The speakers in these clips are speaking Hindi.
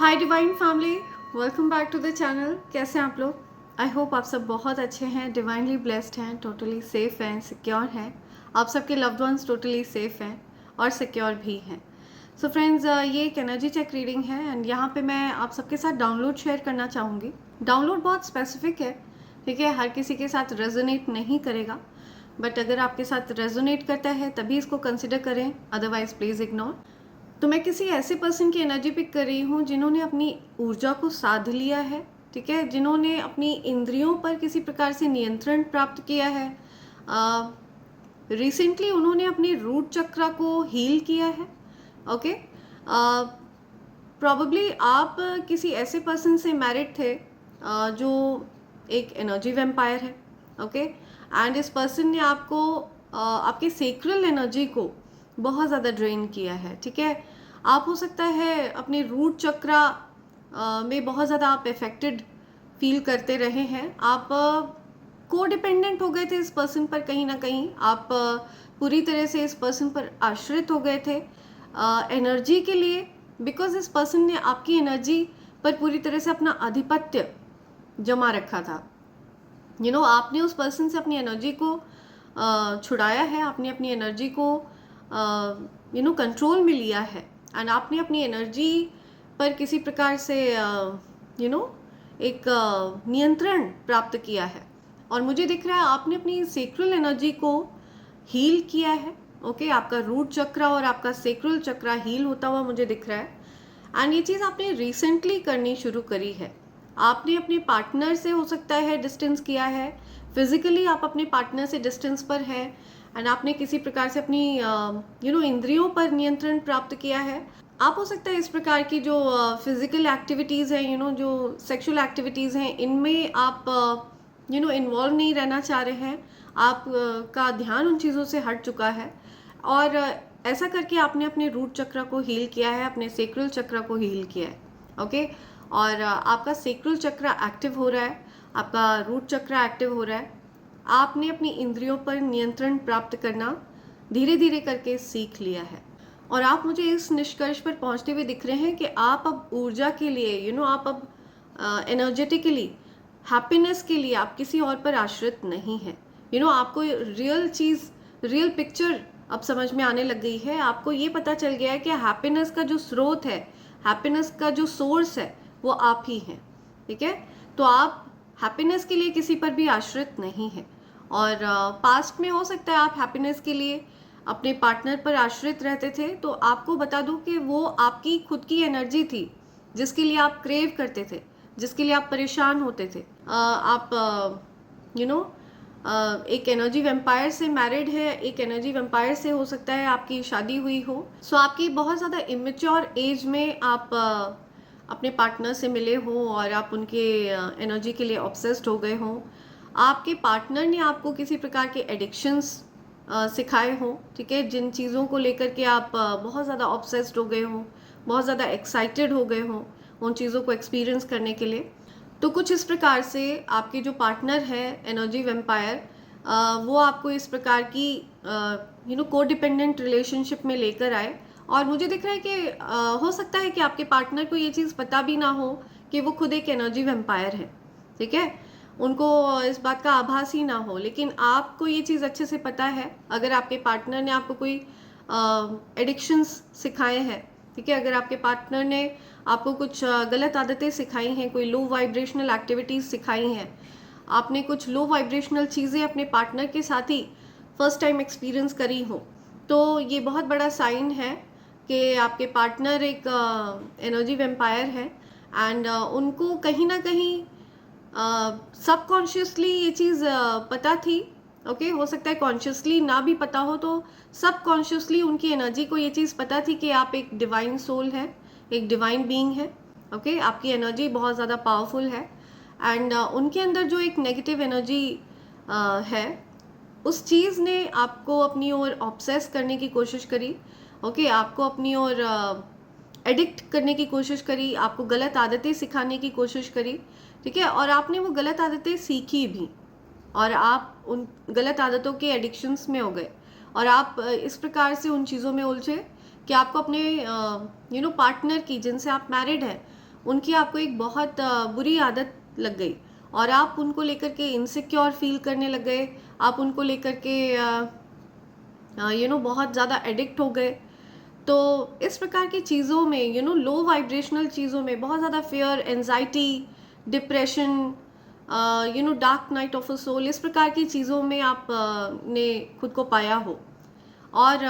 Hi divine family, welcome back to the channel. कैसे हैं आप लोग? आई होप आप सब बहुत अच्छे हैं, डिवाइनली ब्लेस्ड हैं, टोटली सेफ हैं, सिक्योर हैं। आप सबके लव्ड वंस टोटली सेफ हैं और सिक्योर भी हैं। सो फ्रेंड्स, ये एक एनर्जी चेक रीडिंग है एंड यहाँ पे मैं आप सबके साथ डाउनलोड शेयर करना चाहूँगी। डाउनलोड बहुत स्पेसिफिक है, ठीक है, हर किसी के साथ रेजोनेट नहीं करेगा, बट अगर आपके साथ रेजोनेट करता है तभी इसको कंसिडर करें, अदरवाइज प्लीज़ इग्नोर। तो मैं किसी ऐसे पर्सन की एनर्जी पिक कर रही हूँ जिन्होंने अपनी ऊर्जा को साध लिया है, ठीक है, जिन्होंने अपनी इंद्रियों पर किसी प्रकार से नियंत्रण प्राप्त किया है। रिसेंटली उन्होंने अपने रूट चक्र को हील किया है। ओके, प्रॉब्ली आप किसी ऐसे पर्सन से मैरिड थे जो एक एनर्जी वेम्पायर है। ओके, एंड इस पर्सन ने आपको आपके सेक्रल एनर्जी को बहुत ज़्यादा ड्रेन किया है, ठीक है। आप हो सकता है अपने रूट चक्र में बहुत ज़्यादा आप इफेक्टेड फील करते रहे हैं। आप को डिपेंडेंट हो गए थे इस पर्सन पर, कहीं ना कहीं आप पूरी तरह से इस पर्सन पर आश्रित हो गए थे एनर्जी के लिए, बिकॉज इस पर्सन ने आपकी एनर्जी पर पूरी तरह से अपना आधिपत्य जमा रखा था। आपने उस पर्सन से अपनी एनर्जी को छुड़ाया है, आपने अपनी एनर्जी को कंट्रोल में लिया है एंड आपने अपनी एनर्जी पर किसी प्रकार से एक नियंत्रण प्राप्त किया है। और मुझे दिख रहा है आपने अपनी सेक्रल एनर्जी को हील किया है। ओके, आपका रूट चक्र और आपका सेक्रल चक्र हील होता हुआ मुझे दिख रहा है एंड ये चीज़ आपने रिसेंटली करनी शुरू करी है। आपने अपने पार्टनर से हो सकता है डिस्टेंस किया है, फिजिकली आप अपने पार्टनर से डिस्टेंस पर है एंड आपने किसी प्रकार से अपनी इंद्रियों पर नियंत्रण प्राप्त किया है। आप हो सकता है इस प्रकार की जो फिजिकल एक्टिविटीज़ हैं, जो सेक्सुअल एक्टिविटीज़ हैं, इनमें आप इन्वॉल्व नहीं रहना चाह रहे हैं। आप का ध्यान उन चीज़ों से हट चुका है और ऐसा करके आपने अपने रूट चक्र को हील किया है, अपने सेक्रल चक्र को हील किया है। ओके, और आपका सेक्रल चक्र एक्टिव हो रहा है, आपका रूट चक्र एक्टिव हो रहा है। आपने अपनी इंद्रियों पर नियंत्रण प्राप्त करना धीरे धीरे करके सीख लिया है और आप मुझे इस निष्कर्ष पर पहुंचते हुए दिख रहे हैं कि आप अब ऊर्जा के लिए आप अब एनर्जेटिकली हैप्पीनेस के लिए आप किसी और पर आश्रित नहीं है। आपको रियल चीज़, रियल पिक्चर अब समझ में आने लग गई है। आपको ये पता चल गया है कि हैप्पीनेस का जो स्रोत है, हैप्पीनेस का जो सोर्स है, वो आप ही हैं, ठीक है। तो आप हैप्पीनेस के लिए किसी पर भी आश्रित नहीं है और पास्ट में हो सकता है आप हैप्पीनेस के लिए अपने पार्टनर पर आश्रित रहते थे। तो आपको बता दूं कि वो आपकी खुद की एनर्जी थी जिसके लिए आप क्रेव करते थे, जिसके लिए आप परेशान होते थे। आप एक एनर्जी वेम्पायर से मैरिड है, एक एनर्जी वेम्पायर से हो सकता है आपकी शादी हुई हो। सो आपकी बहुत ज़्यादा इमेच्योर एज में आप अपने पार्टनर से मिले हो और आप उनके एनर्जी के लिए ऑब्सेस्ड हो गए हो। आपके पार्टनर ने आपको किसी प्रकार के एडिक्शंस सिखाए हो, ठीक है, जिन चीज़ों को लेकर के आप बहुत ज़्यादा ऑब्सेस्ड हो गए हो, बहुत ज़्यादा एक्साइटेड हो गए हो उन चीज़ों को एक्सपीरियंस करने के लिए। तो कुछ इस प्रकार से आपके जो पार्टनर है एनर्जी वेम्पायर, वो आपको इस प्रकार की को डिपेंडेंट रिलेशनशिप में लेकर आए और मुझे दिख रहा है कि हो सकता है कि आपके पार्टनर को ये चीज़ पता भी ना हो कि वो खुद एक एनर्जी वेम्पायर है, ठीक है, उनको इस बात का आभास ही ना हो, लेकिन आपको ये चीज़ अच्छे से पता है। अगर आपके पार्टनर ने आपको कोई एडिक्शंस सिखाए हैं, ठीक है, अगर आपके पार्टनर ने आपको कुछ गलत आदतें सिखाई हैं, कोई लो वाइब्रेशनल एक्टिविटीज़ सिखाई हैं, आपने कुछ लो वाइब्रेशनल चीज़ें अपने पार्टनर के साथ ही फर्स्ट टाइम एक्सपीरियंस करी हो, तो ये बहुत बड़ा साइन है कि आपके पार्टनर एक एनर्जी वेम्पायर है एंड उनको कहीं ना कहीं सबकॉन्शियसली ये चीज़ पता थी। ओके, हो सकता है कॉन्शियसली ना भी पता हो, तो सबकॉन्शियसली उनकी एनर्जी को ये चीज़ पता थी कि आप एक डिवाइन सोल है, एक डिवाइन बीइंग है। ओके, आपकी एनर्जी बहुत ज़्यादा पावरफुल है एंड उनके अंदर जो एक नेगेटिव एनर्जी है, उस चीज़ ने आपको अपनी ओर ऑब्सेस करने की कोशिश करी। ओके, आपको अपनी ओर एडिक्ट करने की कोशिश करी, आपको गलत आदतें सिखाने की कोशिश करी, ठीक है, और आपने वो गलत आदतें सीखी भी और आप उन गलत आदतों के एडिक्शंस में हो गए और आप इस प्रकार से उन चीज़ों में उलझे कि आपको अपने पार्टनर की, जिनसे आप मैरिड हैं, उनकी आपको एक बहुत बुरी आदत लग गई और आप उनको लेकर के इनसिक्योर फील करने लग गए, आप उनको लेकर के बहुत ज़्यादा एडिक्ट हो गए। तो इस प्रकार की चीज़ों में लो वाइब्रेशनल चीज़ों में बहुत ज़्यादा fear, anxiety, depression, dark night of a soul, इस प्रकार की चीज़ों में आप ने खुद को पाया हो। और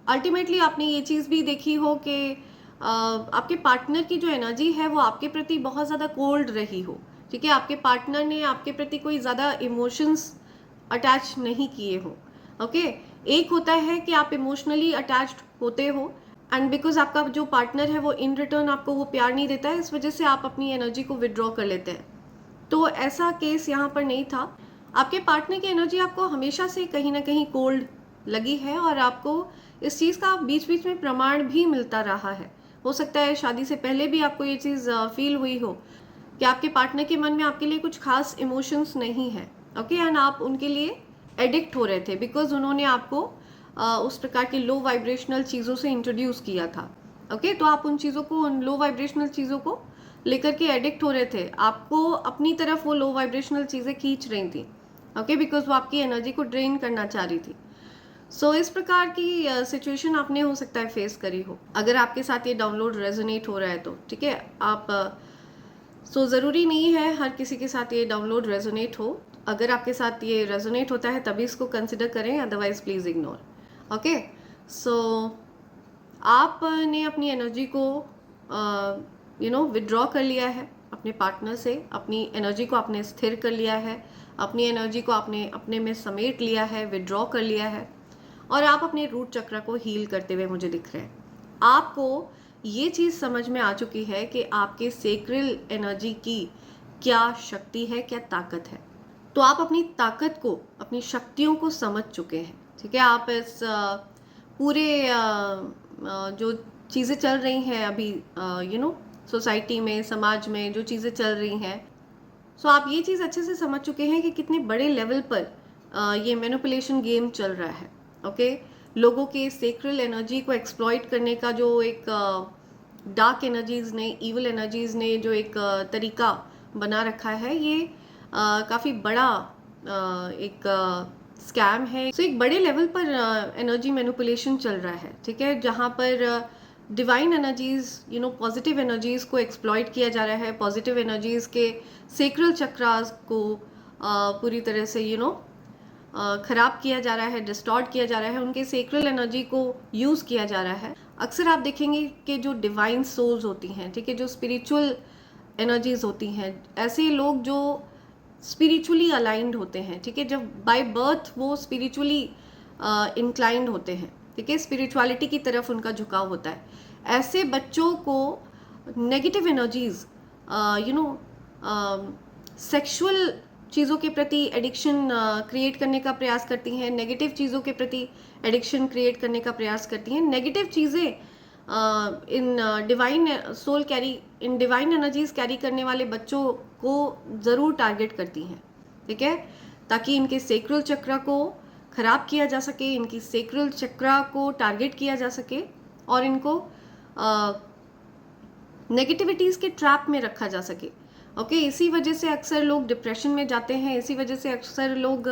अल्टीमेटली आपने ये चीज़ भी देखी हो कि आपके पार्टनर की जो एनर्जी है वो आपके प्रति बहुत ज़्यादा कोल्ड रही हो, ठीक है। आपके पार्टनर ने आपके प्रति कोई ज़्यादा इमोशंस अटैच नहीं किए हो, ओके। एक होता है कि आप इमोशनली अटैच्ड होते हो एंड बिकॉज आपका जो पार्टनर है वो इन रिटर्न आपको वो प्यार नहीं देता है, इस वजह से आप अपनी एनर्जी को विड्रॉ कर लेते हैं। तो ऐसा केस यहाँ पर नहीं था। आपके पार्टनर की एनर्जी आपको हमेशा से कहीं ना कहीं कोल्ड लगी है और आपको इस चीज़ का बीच बीच में प्रमाण भी मिलता रहा है। हो सकता है शादी से पहले भी आपको ये चीज़ फील हुई हो कि आपके पार्टनर के मन में आपके लिए कुछ खास इमोशंस नहीं है, ओके, एंड आप उनके लिए एडिक्ट हो रहे थे बिकॉज उन्होंने आपको उस प्रकार की लो वाइब्रेशनल चीज़ों से इंट्रोड्यूस किया था, ओके। तो आप उन चीज़ों को, उन लो वाइब्रेशनल चीज़ों को लेकर के एडिक्ट हो रहे थे, आपको अपनी तरफ वो लो वाइब्रेशनल चीज़ें खींच रही थी, ओके, बिकॉज वो आपकी एनर्जी को ड्रेन करना चाह रही थी। सो इस प्रकार की सिचुएशन आपने हो सकता है फेस करी हो। अगर आपके साथ ये डाउनलोड रेजोनेट हो रहा है तो ठीक है, आप सो ज़रूरी नहीं है हर किसी के साथ ये डाउनलोड रेजोनेट हो। अगर आपके साथ ये रेजोनेट होता है तभी इसको कंसिडर करें, अदरवाइज प्लीज़ इग्नोर, ओके। सो आपने अपनी एनर्जी को विड्रॉ कर लिया है अपने पार्टनर से, अपनी एनर्जी को आपने स्थिर कर लिया है, अपनी एनर्जी को आपने अपने में समेट लिया है, विड्रॉ कर लिया है और आप अपने रूट चक्र को हील करते हुए मुझे दिख रहे हैं। आपको ये चीज़ समझ में आ चुकी है कि आपके सेक्रेल एनर्जी की क्या शक्ति है, क्या ताकत है। तो आप अपनी ताकत को, अपनी शक्तियों को समझ चुके हैं, ठीक है। आप इस पूरे जो चीज़ें चल रही हैं अभी सोसाइटी में, समाज में जो चीज़ें चल रही हैं, सो आप ये चीज़ अच्छे से समझ चुके हैं कि कितने बड़े लेवल पर ये मैनिपुलेशन गेम चल रहा है, ओके। लोगों के सेक्रेल एनर्जी को एक्सप्लॉइट करने का जो एक डार्क एनर्जीज ने, इविल एनर्जीज ने जो एक तरीका बना रखा है, ये काफ़ी बड़ा एक स्कैम है। सो एक बड़े लेवल पर एनर्जी मैनिपुलेशन चल रहा है, ठीक है, जहाँ पर डिवाइन एनर्जीज, पॉजिटिव एनर्जीज को एक्सप्लॉइट किया जा रहा है, पॉजिटिव एनर्जीज के सेक्रेल चक्रास को पूरी तरह से खराब किया जा रहा है, डिस्टॉर्ट किया जा रहा है, उनके सेक्रेल एनर्जी को यूज़ किया जा रहा है। अक्सर आप देखेंगे कि जो डिवाइन सोल्स होती हैं, ठीक है, जो स्पिरिचुअल एनर्जीज होती हैं, ऐसे लोग जो स्पिरिचुअली अलाइंड होते हैं, ठीक है, जब बाय बर्थ वो स्पिरिचुअली इंक्लाइंड होते हैं, ठीक है, स्पिरिचुअलिटी की तरफ उनका झुकाव होता है, ऐसे बच्चों को नेगेटिव एनर्जीज सेक्सुअल चीज़ों के प्रति एडिक्शन क्रिएट करने का प्रयास करती हैं, नेगेटिव चीज़ों के प्रति एडिक्शन क्रिएट करने का प्रयास करती हैं। नेगेटिव चीज़ें इन डिवाइन एनर्जीज कैरी करने वाले बच्चों को ज़रूर टारगेट करती हैं, ठीक है, ताकि इनके सेक्रेल चक्र को खराब किया जा सके, इनकी सेक्रेल चक्र को टारगेट किया जा सके और इनको नेगेटिविटीज़ के ट्रैप में रखा जा सके, ओके। इसी वजह से अक्सर लोग डिप्रेशन में जाते हैं, इसी वजह से अक्सर लोग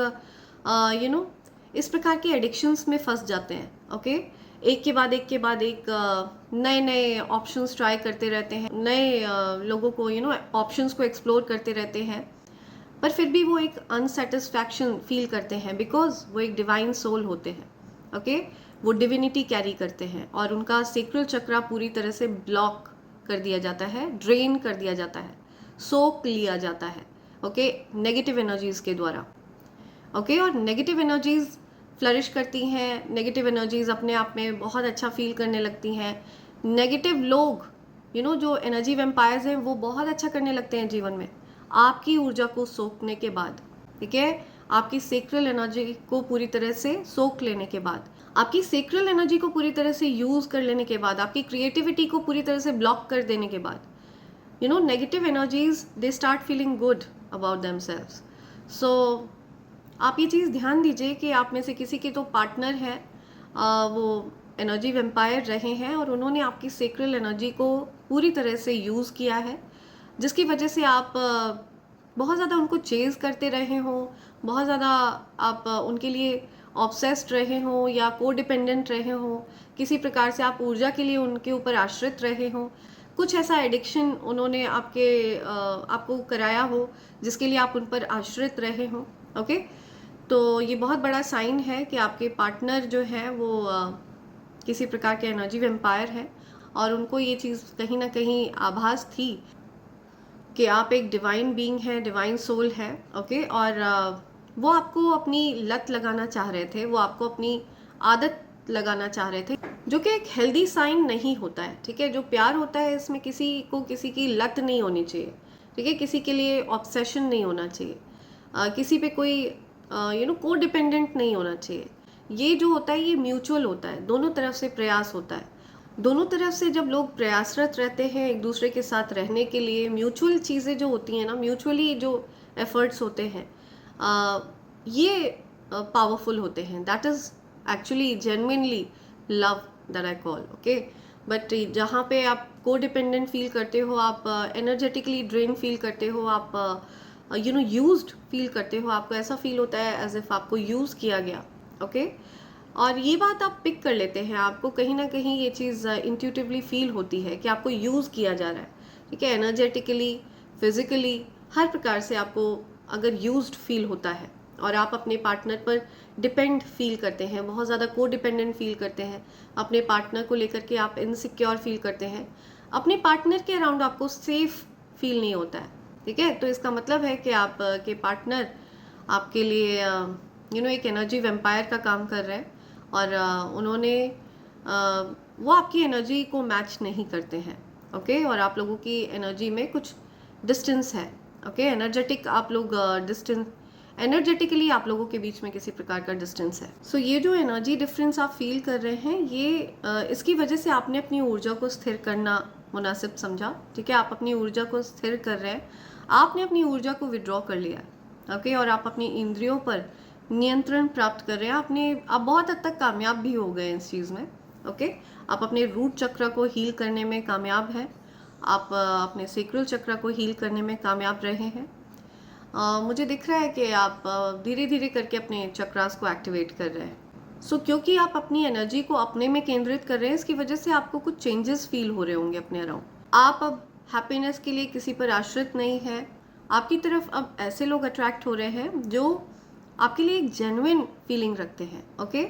इस प्रकार के एडिक्शंस में फंस जाते हैं, ओके। एक के बाद एक नए नए ऑप्शंस ट्राई करते रहते हैं, नए लोगों को ऑप्शंस को एक्सप्लोर करते रहते हैं, पर फिर भी वो एक अनसेटिस्फैक्शन फील करते हैं बिकॉज वो एक डिवाइन सोल होते हैं, ओके। वो डिविनिटी कैरी करते हैं और उनका सेक्रेल चक्र पूरी तरह से ब्लॉक कर दिया जाता है, ड्रेन कर दिया जाता है, सोक लिया जाता है, ओके, नेगेटिव एनर्जीज के द्वारा, ओके। और नेगेटिव एनर्जीज फ्लरिश करती हैं, नेगेटिव एनर्जीज अपने आप में बहुत अच्छा फील करने लगती हैं। नेगेटिव लोग जो एनर्जी वेम्पायर्स हैं वो बहुत अच्छा करने लगते हैं जीवन में आपकी ऊर्जा को सोखने के बाद, ठीक है, आपकी सेक्रेल एनर्जी को पूरी तरह से सोख लेने के बाद, आपकी सेक्रेल एनर्जी को पूरी तरह से यूज़ कर लेने के बाद, आपकी क्रिएटिविटी को पूरी तरह से ब्लॉक कर देने के बाद, negative energies they start feeling good about themselves. So आप ये चीज़ ध्यान दीजिए कि आप में से किसी के तो पार्टनर है, वो एनर्जी वेम्पायर रहे हैं और उन्होंने आपकी सेक्रल एनर्जी को पूरी तरह से यूज़ किया है, जिसकी वजह से आप बहुत ज़्यादा उनको चेज़ करते रहे हों, बहुत ज़्यादा आप उनके लिए ऑब्सेस्ड रहे हों या को डिपेंडेंट रहे हों, किसी प्रकार से आप ऊर्जा के लिए उनके ऊपर आश्रित रहे हों, कुछ ऐसा एडिक्शन उन्होंने आपको कराया हो जिसके लिए आप उन पर आश्रित रहे हों। ओके, तो ये बहुत बड़ा साइन है कि आपके पार्टनर जो है वो किसी प्रकार के एनर्जी वेम्पायर है और उनको ये चीज़ कहीं ना कहीं आभास थी कि आप एक डिवाइन बीइंग है, डिवाइन सोल है। ओके, और वो आपको अपनी लत लगाना चाह रहे थे, वो आपको अपनी आदत लगाना चाह रहे थे, जो कि एक हेल्दी साइन नहीं होता है। ठीक है, जो प्यार होता है इसमें किसी को किसी की लत नहीं होनी चाहिए। ठीक है, किसी के लिए ऑब्सेशन नहीं होना चाहिए, किसी पे कोई को डिपेंडेंट नहीं होना चाहिए। ये जो होता है ये म्यूचुअल होता है, दोनों तरफ से प्रयास होता है। दोनों तरफ से जब लोग प्रयासरत रहते हैं एक दूसरे के साथ रहने के लिए, म्यूचुअल चीज़ें जो होती हैं ना, म्यूचुअली जो एफर्ट्स होते हैं, ये पावरफुल होते हैं। That is actually genuinely love that I call. Okay, but जहाँ पे आप को डिपेंडेंट फील करते हो, आप एनर्जेटिकली ड्रेन फील करते हो, आप यूज्ड फील करते हो, आपको ऐसा फील होता है एज इफ आपको यूज़ किया गया। ओके, और ये बात आप पिक कर लेते हैं, आपको कहीं ना कहीं ये चीज़ इंट्यूटिवली फील होती है कि आपको यूज़ किया जा रहा है। ठीक है, एनर्जेटिकली, फिजिकली, हर प्रकार से आपको अगर यूज्ड फील होता है और आप अपने पार्टनर पर डिपेंड फील करते हैं, बहुत ज़्यादा को डिपेंडेंट फील करते हैं, अपने पार्टनर को लेकर के आप इनसिक्योर फील करते हैं, अपने पार्टनर के अराउंड आपको सेफ फील नहीं होता है। ठीक है, तो इसका मतलब है कि आप के पार्टनर आपके लिए एक एनर्जी वेम्पायर का काम कर रहे हैं और उन्होंने वो आपकी एनर्जी को मैच नहीं करते हैं। ओके, और आप लोगों की एनर्जी में कुछ डिस्टेंस है। ओके, आप लोग डिस्टेंस, एनर्जेटिकली आप लोगों के बीच में किसी प्रकार का डिस्टेंस है। सो ये जो एनर्जी डिफरेंस आप फील कर रहे हैं, ये इसकी वजह से आपने अपनी ऊर्जा को स्थिर करना मुनासिब समझा। ठीक है, आप अपनी ऊर्जा को स्थिर कर रहे हैं, आपने अपनी ऊर्जा को विड्रॉ कर लिया है। ओके, और आप अपनी इंद्रियों पर नियंत्रण प्राप्त कर रहे हैं। आप बहुत हद तक कामयाब भी हो गए इस चीज़ में। ओके, आप अपने रूट चक्र को हील करने में कामयाब हैं, आप अपने सेक्रल चक्र को हील करने में कामयाब रहे हैं। मुझे दिख रहा है कि आप धीरे धीरे करके अपने चक्रास को एक्टिवेट कर रहे हैं। सो क्योंकि आप अपनी एनर्जी को अपने में केंद्रित कर रहे हैं, इसकी वजह से आपको कुछ चेंजेस फील हो रहे होंगे अपने अराउंड। आप अब हैप्पीनेस के लिए किसी पर आश्रित नहीं है, आपकी तरफ अब ऐसे लोग अट्रैक्ट हो रहे हैं जो आपके लिए एक जेन्युइन फीलिंग रखते हैं। ओके,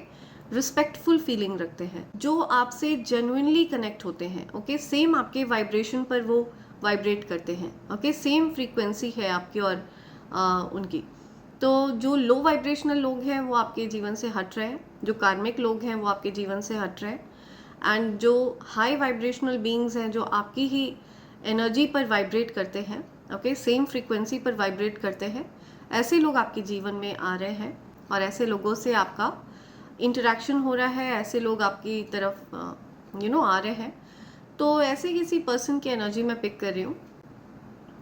रिस्पेक्टफुल फीलिंग रखते हैं, जो आपसे जेन्युइनली कनेक्ट होते हैं। ओके, सेम आपके वाइब्रेशन पर वो वाइब्रेट करते हैं। ओके, सेम फ्रीक्वेंसी है आपकी और उनकी। तो जो लो वाइब्रेशनल लोग हैं वो आपके जीवन से हट रहे हैं, जो कार्मिक लोग हैं वो आपके जीवन से हट रहे हैं, एंड जो हाई वाइब्रेशनल बीइंग्स हैं जो आपकी ही एनर्जी पर वाइब्रेट करते हैं, ओके, सेम फ्रीक्वेंसी पर वाइब्रेट करते हैं, ऐसे लोग आपके जीवन में आ रहे हैं और ऐसे लोगों से आपका इंटरेक्शन हो रहा है, ऐसे लोग आपकी तरफ आ रहे हैं। तो ऐसे किसी पर्सन की एनर्जी मैं पिक कर रही हूँ।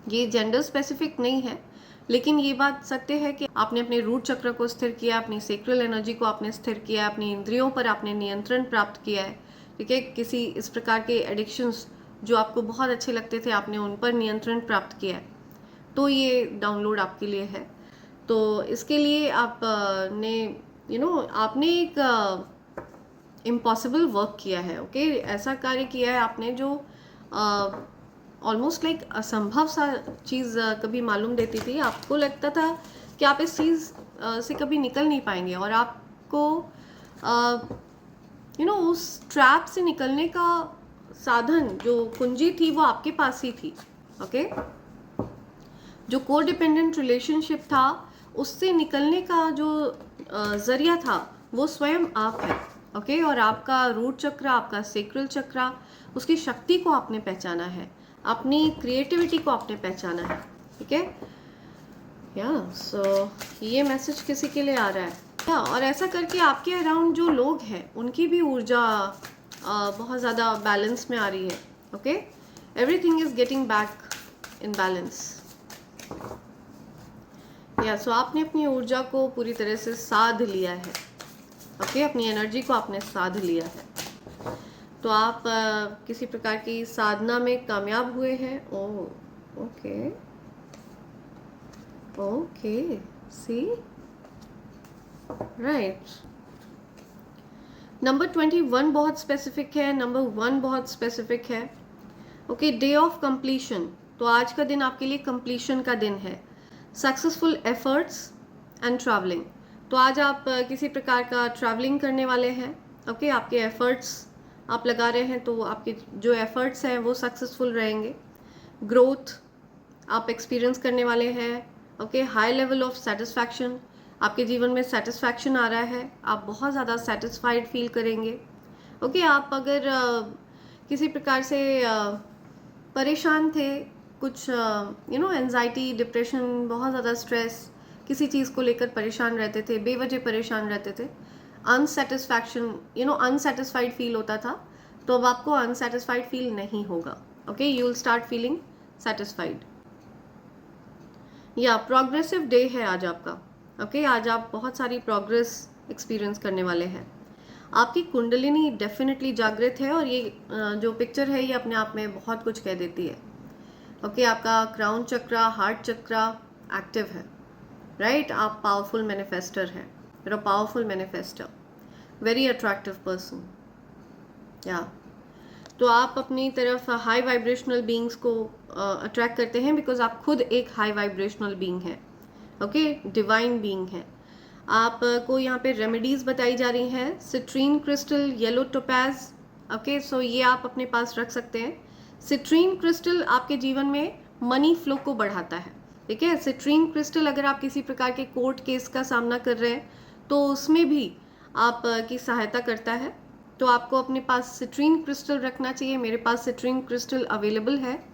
ये जेंडर स्पेसिफिक नहीं है, लेकिन ये बात सत्य है कि आपने अपने रूट चक्र को स्थिर किया, अपनी सेक्रल एनर्जी को आपने स्थिर किया, अपनी इंद्रियों पर आपने नियंत्रण प्राप्त किया है। ठीक है, किसी इस प्रकार के एडिक्शंस जो आपको बहुत अच्छे लगते थे, आपने उन पर नियंत्रण प्राप्त किया है। तो ये डाउनलोड आपके लिए है। तो इसके लिए आपने आपने एक इम्पॉसिबल वर्क किया है। ओके, ऐसा कार्य किया है आपने जो ऑलमोस्ट लाइक असंभव सा चीज़ कभी मालूम देती थी। आपको लगता था कि आप इस चीज़ से कभी निकल नहीं पाएंगे और आपको उस ट्रैप से निकलने का साधन, जो कुंजी थी, वो आपके पास ही थी। ओके, जो को डिपेंडेंट रिलेशनशिप था उससे निकलने का जो जरिया था वो स्वयं आप है। ओके, और आपका रूट चक्र, आपका सेक्रल चक्र, उसकी शक्ति को आपने पहचाना है, अपनी क्रिएटिविटी को आपने पहचाना है। ठीक है, सो ये मैसेज किसी के लिए आ रहा है। और ऐसा करके आपके अराउंड जो लोग हैं उनकी भी ऊर्जा बहुत ज़्यादा बैलेंस में आ रही है। Okay, everything is getting back in balance. So आपने अपनी ऊर्जा को पूरी तरह से साध लिया है। ओके, अपनी एनर्जी को आपने साध लिया है। तो आप किसी प्रकार की साधना में कामयाब हुए हैं। ओह, ओके ओके, सी, राइट। नंबर 21 बहुत स्पेसिफिक है, नंबर 1 बहुत स्पेसिफिक है। ओके, डे ऑफ कंप्लीशन, तो आज का दिन आपके लिए कंप्लीशन का दिन है। सक्सेसफुल एफर्ट्स एंड ट्रैवलिंग, तो आज आप किसी प्रकार का ट्रैवलिंग करने वाले हैं। ओके, आपके एफर्ट्स आप लगा रहे हैं तो आपके जो एफर्ट्स हैं वो सक्सेसफुल रहेंगे। ग्रोथ आप एक्सपीरियंस करने वाले हैं। Okay, high level of satisfaction, आपके जीवन में सेटिस्फैक्शन आ रहा है, आप बहुत ज़्यादा सेटिस्फाइड फील करेंगे। ओके, आप अगर किसी प्रकार से परेशान थे, कुछ एंजाइटी, डिप्रेशन, बहुत ज़्यादा स्ट्रेस, किसी चीज़ को लेकर परेशान रहते थे, बेवजह परेशान रहते थे, अनसेटिस्फैक्शन अनसेटिस्फाइड फील होता था, तो अब आपको अनसेटिस्फाइड फील नहीं होगा। Okay, you will start feeling satisfied. या प्रोग्रेसिव डे है आज आपका। ओके, आज आप बहुत सारी प्रोग्रेस एक्सपीरियंस करने वाले हैं। आपकी कुंडलिनी डेफिनेटली जागृत है, और ये जो पिक्चर है ये अपने आप में बहुत कुछ कह देती है। ओके, आपका क्राउन चक्रा, हार्ट चक्रा एक्टिव है, राइट। आप पावरफुल मैनिफेस्टर हैं, you're a powerful manifester, very attractive person, या तो आप अपनी तरफ हाई वाइब्रेशनल बीइंग्स को अट्रैक्ट करते हैं, बिकॉज आप खुद एक हाई वाइब्रेशनल बीइंग है। ओके, डिवाइन बीइंग है। आपको यहाँ पे रेमेडीज बताई जा रही हैं, citrine crystal, yellow topaz. Okay, so ये आप अपने पास रख सकते हैं। सिट्रीन क्रिस्टल आपके जीवन में मनी फ्लो को बढ़ाता है, ठीक है। सिट्रीन क्रिस्टल अगर आप किसी प्रकार के कोर्ट केस का सामना कर रहे हैं तो उसमें भी आप की सहायता करता है, तो आपको अपने पास सिट्रीन क्रिस्टल रखना चाहिए। मेरे पास सिट्रीन क्रिस्टल अवेलेबल है।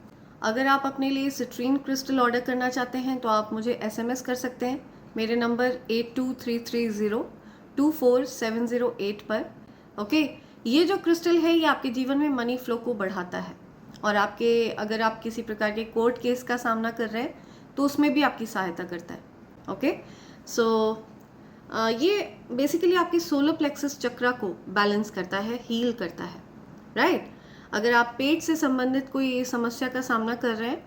अगर आप अपने लिए सिट्रीन क्रिस्टल ऑर्डर करना चाहते हैं तो आप मुझे SMS कर सकते हैं मेरे नंबर 8233024708 पर। ओके, ये जो क्रिस्टल है ये आपके जीवन में मनी फ्लो को बढ़ाता है, और आपके अगर आप किसी प्रकार के कोर्ट केस का सामना कर रहे हैं तो उसमें भी आपकी सहायता करता है। ओके, सो ये बेसिकली आपकी सोलर प्लेक्सस चक्रा को बैलेंस करता है, हील करता है, राइट। अगर आप पेट से संबंधित कोई समस्या का सामना कर रहे हैं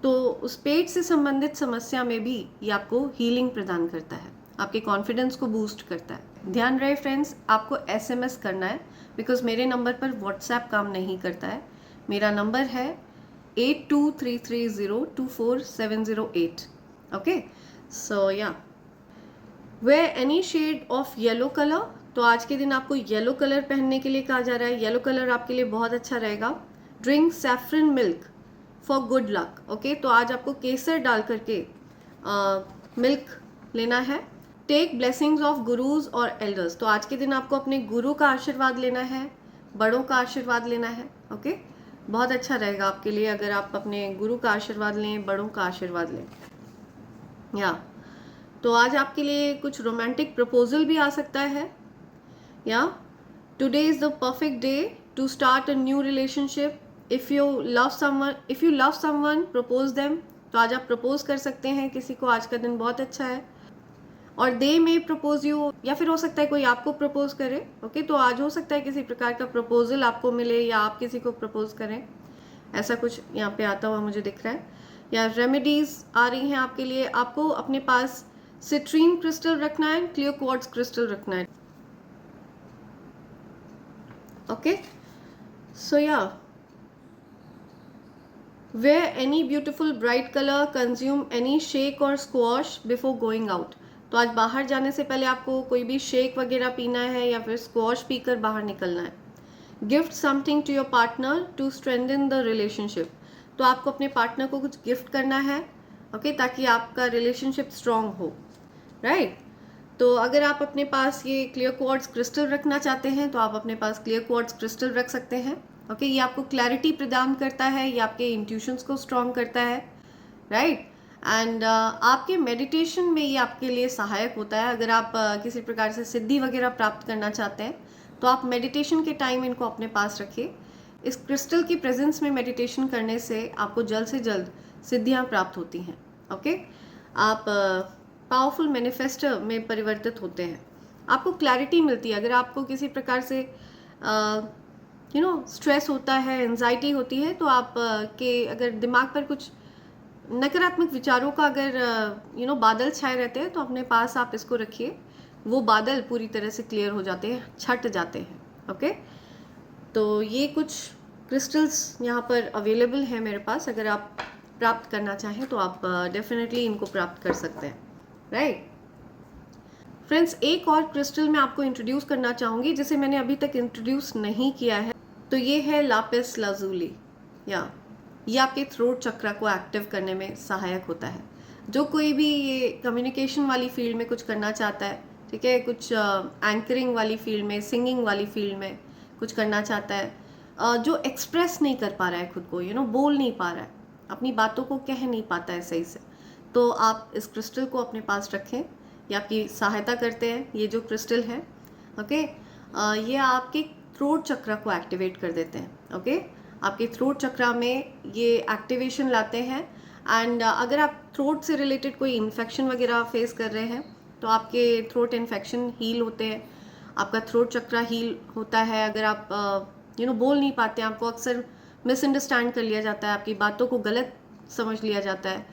तो उस पेट से संबंधित समस्या में भी ये आपको हीलिंग प्रदान करता है, आपके कॉन्फिडेंस को बूस्ट करता है। ध्यान रहे फ्रेंड्स, आपको SMS करना है, बिकॉज मेरे नंबर पर WhatsApp काम नहीं करता है। मेरा नंबर है 8233024708। Okay, so yeah wear any shade of yellow colour, तो आज के दिन आपको येलो कलर पहनने के लिए कहा जा रहा है। येलो कलर आपके लिए बहुत अच्छा रहेगा। Drink saffron milk for good luck. Okay, तो आज आपको केसर डाल करके मिल्क लेना है। टेक ब्लेसिंग्स ऑफ गुरुज और एल्डर्स, तो आज के दिन आपको अपने गुरु का आशीर्वाद लेना है, बड़ों का आशीर्वाद लेना है। ओके, बहुत अच्छा रहेगा आपके लिए अगर आप अपने गुरु का आशीर्वाद लें, बड़ों का आशीर्वाद लें। या तो आज आपके लिए कुछ रोमांटिक प्रपोजल भी आ सकता है। Yeah today is the perfect day to start a new relationship. If you love someone propose them, तो आज आप प्रपोज कर सकते हैं किसी को। आज का दिन बहुत अच्छा है, और दे में प्रपोज यू, या फिर हो सकता है कोई आपको प्रपोज करे। ओके, तो आज हो सकता है किसी प्रकार का प्रपोजल आपको मिले या आप किसी को प्रपोज करें, ऐसा कुछ यहाँ पे आता हुआ मुझे दिख रहा है। या रेमेडीज आ रही हैं आपके लिए। आपको अपने पास सिट्रीन क्रिस्टल रखना है, क्लियर क्वार्ट्ज क्रिस्टल रखना है। Okay, so yeah wear any beautiful bright colour, consume any shake और स्क्वॉश बिफोर गोइंग आउट, तो आज बाहर जाने से पहले आपको कोई भी शेक वगैरह पीना है या फिर स्क्वॉश पीकर बाहर निकलना है। Gift something to your partner to strengthen the relationship, तो आपको अपने पार्टनर को कुछ गिफ्ट करना है, ओके, ताकि आपका रिलेशनशिप स्ट्रांग हो, राइट। तो अगर आप अपने पास ये क्लियर क्वार्ट्ज क्रिस्टल रखना चाहते हैं तो आप अपने पास क्लियर क्वार्ट्ज क्रिस्टल रख सकते हैं। ओके, ये आपको क्लैरिटी प्रदान करता है, ये आपके इंट्यूशंस को स्ट्रांग करता है, राइट। एंड आपके मेडिटेशन में ये आपके लिए सहायक होता है। अगर आप किसी प्रकार से सिद्धि वगैरह प्राप्त करना चाहते हैं तो आप मेडिटेशन के टाइम इनको अपने पास रखिए। इस क्रिस्टल की प्रेजेंस में मेडिटेशन करने से आपको जल्द से जल्द सिद्धियां प्राप्त होती हैं। ओके, आप पावरफुल मैनिफेस्टर में परिवर्तित होते हैं, आपको क्लैरिटी मिलती है। अगर आपको किसी प्रकार से स्ट्रेस होता है, एंजाइटी होती है, तो आप के अगर दिमाग पर कुछ नकारात्मक विचारों का अगर बादल छाए रहते हैं, तो अपने पास आप इसको रखिए, वो बादल पूरी तरह से क्लियर हो जाते हैं, छट जाते हैं। ओके, तो ये कुछ क्रिस्टल्स यहाँ पर अवेलेबल हैं मेरे पास। अगर आप प्राप्त करना चाहें तो आप डेफिनेटली इनको प्राप्त कर सकते हैं, राइट फ्रेंड्स। एक और क्रिस्टल मैं आपको इंट्रोड्यूस करना चाहूँगी जिसे मैंने अभी तक इंट्रोड्यूस नहीं किया है, तो ये है लापिस लाजुली। ये आपके थ्रोट चक्रा को एक्टिव करने में सहायक होता है। जो कोई भी ये कम्युनिकेशन वाली फील्ड में कुछ करना चाहता है, ठीक है, कुछ एंकरिंग वाली फील्ड में, सिंगिंग वाली फील्ड में कुछ करना चाहता है, जो एक्सप्रेस नहीं कर पा रहा है खुद को, बोल नहीं पा रहा है, अपनी बातों को कह नहीं पाता है सही से, तो आप इस क्रिस्टल को अपने पास रखें। ये आपकी सहायता करते हैं। ये जो क्रिस्टल है, ओके, ये आपके थ्रोट चक्रा को एक्टिवेट कर देते हैं। ओके, आपके थ्रोट चक्रा में ये एक्टिवेशन लाते हैं। एंड अगर आप थ्रोट से रिलेटेड कोई इन्फेक्शन वगैरह फेस कर रहे हैं, तो आपके थ्रोट इन्फेक्शन हील होते हैं, आपका थ्रोट चक्रा हील होता है। अगर आप बोल नहीं पाते, आपको अक्सर मिसअंडरस्टैंड कर लिया जाता है, आपकी बातों को गलत समझ लिया जाता है,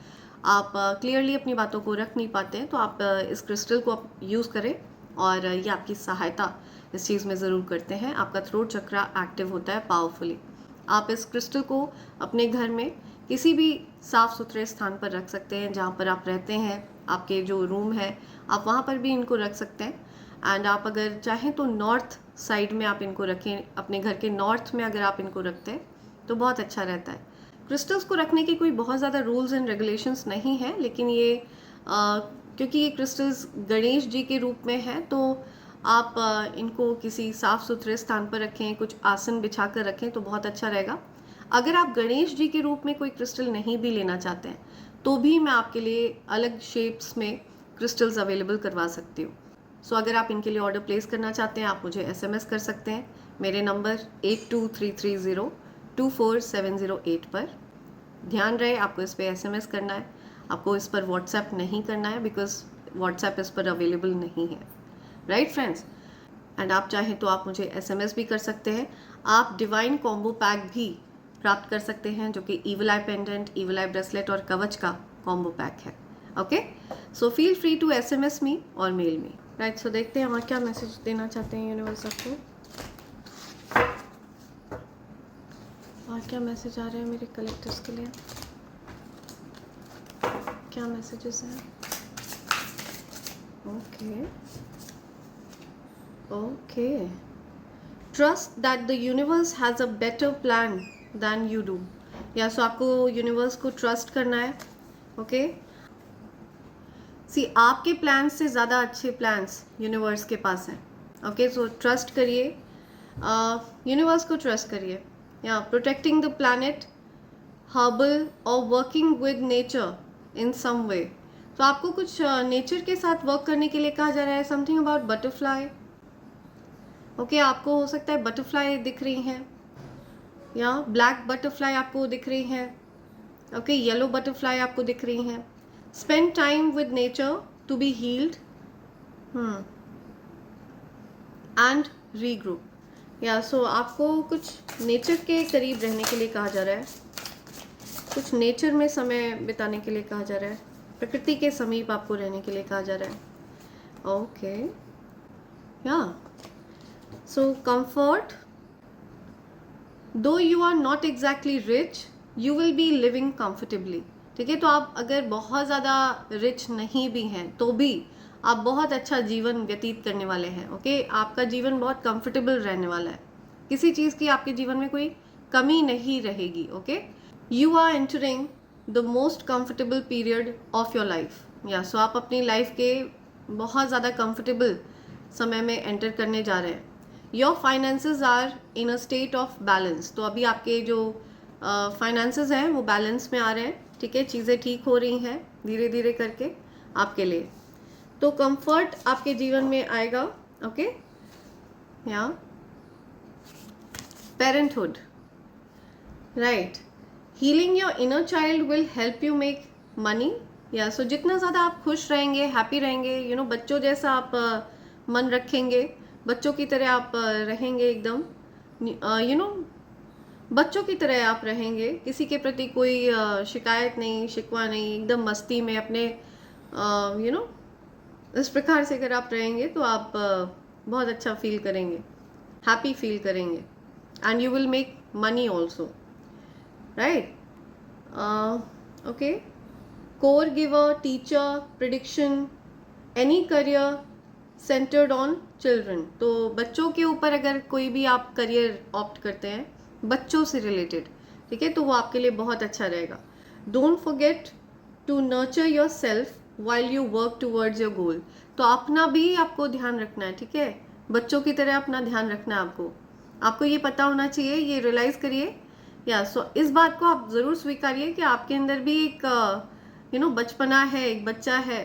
आप क्लियरली अपनी बातों को रख नहीं पाते हैं, तो आप इस क्रिस्टल को आप यूज़ करें और ये आपकी सहायता इस चीज़ में ज़रूर करते हैं। आपका थ्रोट चक्रा एक्टिव होता है पावरफुली। आप इस क्रिस्टल को अपने घर में किसी भी साफ़ सुथरे स्थान पर रख सकते हैं, जहाँ पर आप रहते हैं, आपके जो रूम है, आप वहाँ पर भी इनको रख सकते हैं। एंड आप अगर चाहें तो नॉर्थ साइड में आप इनको रखें, अपने घर के नॉर्थ में अगर आप इनको रखते हैं तो बहुत अच्छा रहता है। क्रिस्टल्स को रखने की कोई बहुत ज़्यादा रूल्स एंड रेगुलेशंस नहीं है, लेकिन ये क्योंकि ये क्रिस्टल्स गणेश जी के रूप में हैं, तो आप इनको किसी साफ़ सुथरे स्थान पर रखें, कुछ आसन बिछा कर रखें तो बहुत अच्छा रहेगा। अगर आप गणेश जी के रूप में कोई क्रिस्टल नहीं भी लेना चाहते हैं, तो भी मैं आपके लिए अलग शेप्स में क्रिस्टल्स अवेलेबल करवा सकती हूँ। सो अगर आप इनके लिए ऑर्डर प्लेस करना चाहते हैं, आप मुझे SMS कर सकते हैं मेरे नंबर 8233024708 पर। ध्यान रहे, आपको इस पर SMS करना है, आपको इस पर व्हाट्सएप नहीं करना है, बिकॉज व्हाट्सएप इस पर अवेलेबल नहीं है, राइट फ्रेंड्स। एंड आप चाहें तो आप मुझे SMS भी कर सकते हैं। आप डिवाइन कॉम्बो पैक भी प्राप्त कर सकते हैं, जो कि evil eye pendant, evil eye bracelet और कवच का कॉम्बो पैक है। Okay, so feel free to SMS me और मेल मी, राइट। सो देखते हैं हमारा क्या मैसेज देना चाहते हैं यूनिवर्स आपको, और क्या मैसेज आ रहे हैं मेरे कलेक्टर्स के लिए, क्या मैसेजेस हैं। Okay okay, trust that the universe has a better plan than you do. Yeah so आपको यूनिवर्स को ट्रस्ट करना है। ओके, सी आपके प्लान्स से ज़्यादा अच्छे प्लान्स यूनिवर्स के पास हैं। ओके, सो ट्रस्ट करिए, यूनिवर्स को ट्रस्ट करिए। या प्रोटेक्टिंग द प्लानट, हर्बल और वर्किंग विद नेचर इन सम वे। तो आपको कुछ नेचर के साथ वर्क करने के लिए कहा जा रहा है। Something about butterfly. ओके, आपको हो सकता है बटरफ्लाई दिख रही हैं, या ब्लैक बटरफ्लाई आपको दिख रही हैं। ओके, येलो बटरफ्लाई आपको दिख रही हैं। Spend time with nature to be healed and regroup. Yeah so आपको कुछ नेचर के करीब रहने के लिए कहा जा रहा है, कुछ नेचर में समय बिताने के लिए कहा जा रहा है, प्रकृति के समीप आपको रहने के लिए कहा जा रहा है। Okay, yeah so comfort, though you are not exactly rich, you will be living comfortably. ठीक है, तो आप अगर बहुत ज़्यादा रिच नहीं भी हैं, तो भी आप बहुत अच्छा जीवन व्यतीत करने वाले हैं। ओके, आपका जीवन बहुत कंफर्टेबल रहने वाला है, किसी चीज़ की आपके जीवन में कोई कमी नहीं रहेगी। Okay, you are entering the most comfortable period of your life. Yeah so आप अपनी लाइफ के बहुत ज़्यादा कंफर्टेबल समय में एंटर करने जा रहे हैं। Your finances are in a state of balance. तो अभी आपके जो फाइनेंसेस हैं वो बैलेंस में आ रहे हैं। ठीक है, चीज़ें ठीक हो रही हैं धीरे धीरे करके आपके लिए। तो कंफर्ट आपके जीवन में आएगा। ओके, या parenthood, right. Healing your inner child will help you make money. या सो जितना ज़्यादा आप खुश रहेंगे, हैप्पी रहेंगे, बच्चों जैसा आप मन रखेंगे, बच्चों की तरह आप रहेंगे एकदम, यू नो बच्चों की तरह आप रहेंगे, किसी के प्रति कोई शिकायत नहीं, शिकवा नहीं, एकदम मस्ती में अपने यू नो इस प्रकार से अगर आप रहेंगे तो आप बहुत अच्छा फील करेंगे, हैप्पी फील करेंगे, and you will make money also, right? Okay, core giver, teacher, prediction, any career centred on children. तो बच्चों के ऊपर अगर कोई भी आप करियर ऑप्ट करते हैं बच्चों से रिलेटेड, ठीक है, तो वो आपके लिए बहुत अच्छा रहेगा। Don't forget to nurture yourself while you work towards your goal. तो अपना भी आपको ध्यान रखना है, ठीक है, बच्चों की तरह अपना ध्यान रखना है आपको ये पता होना चाहिए, ये रियलाइज करिए या सो इस बात को आप ज़रूर स्वीकारिए कि आपके अंदर भी एक बचपना है, एक बच्चा है,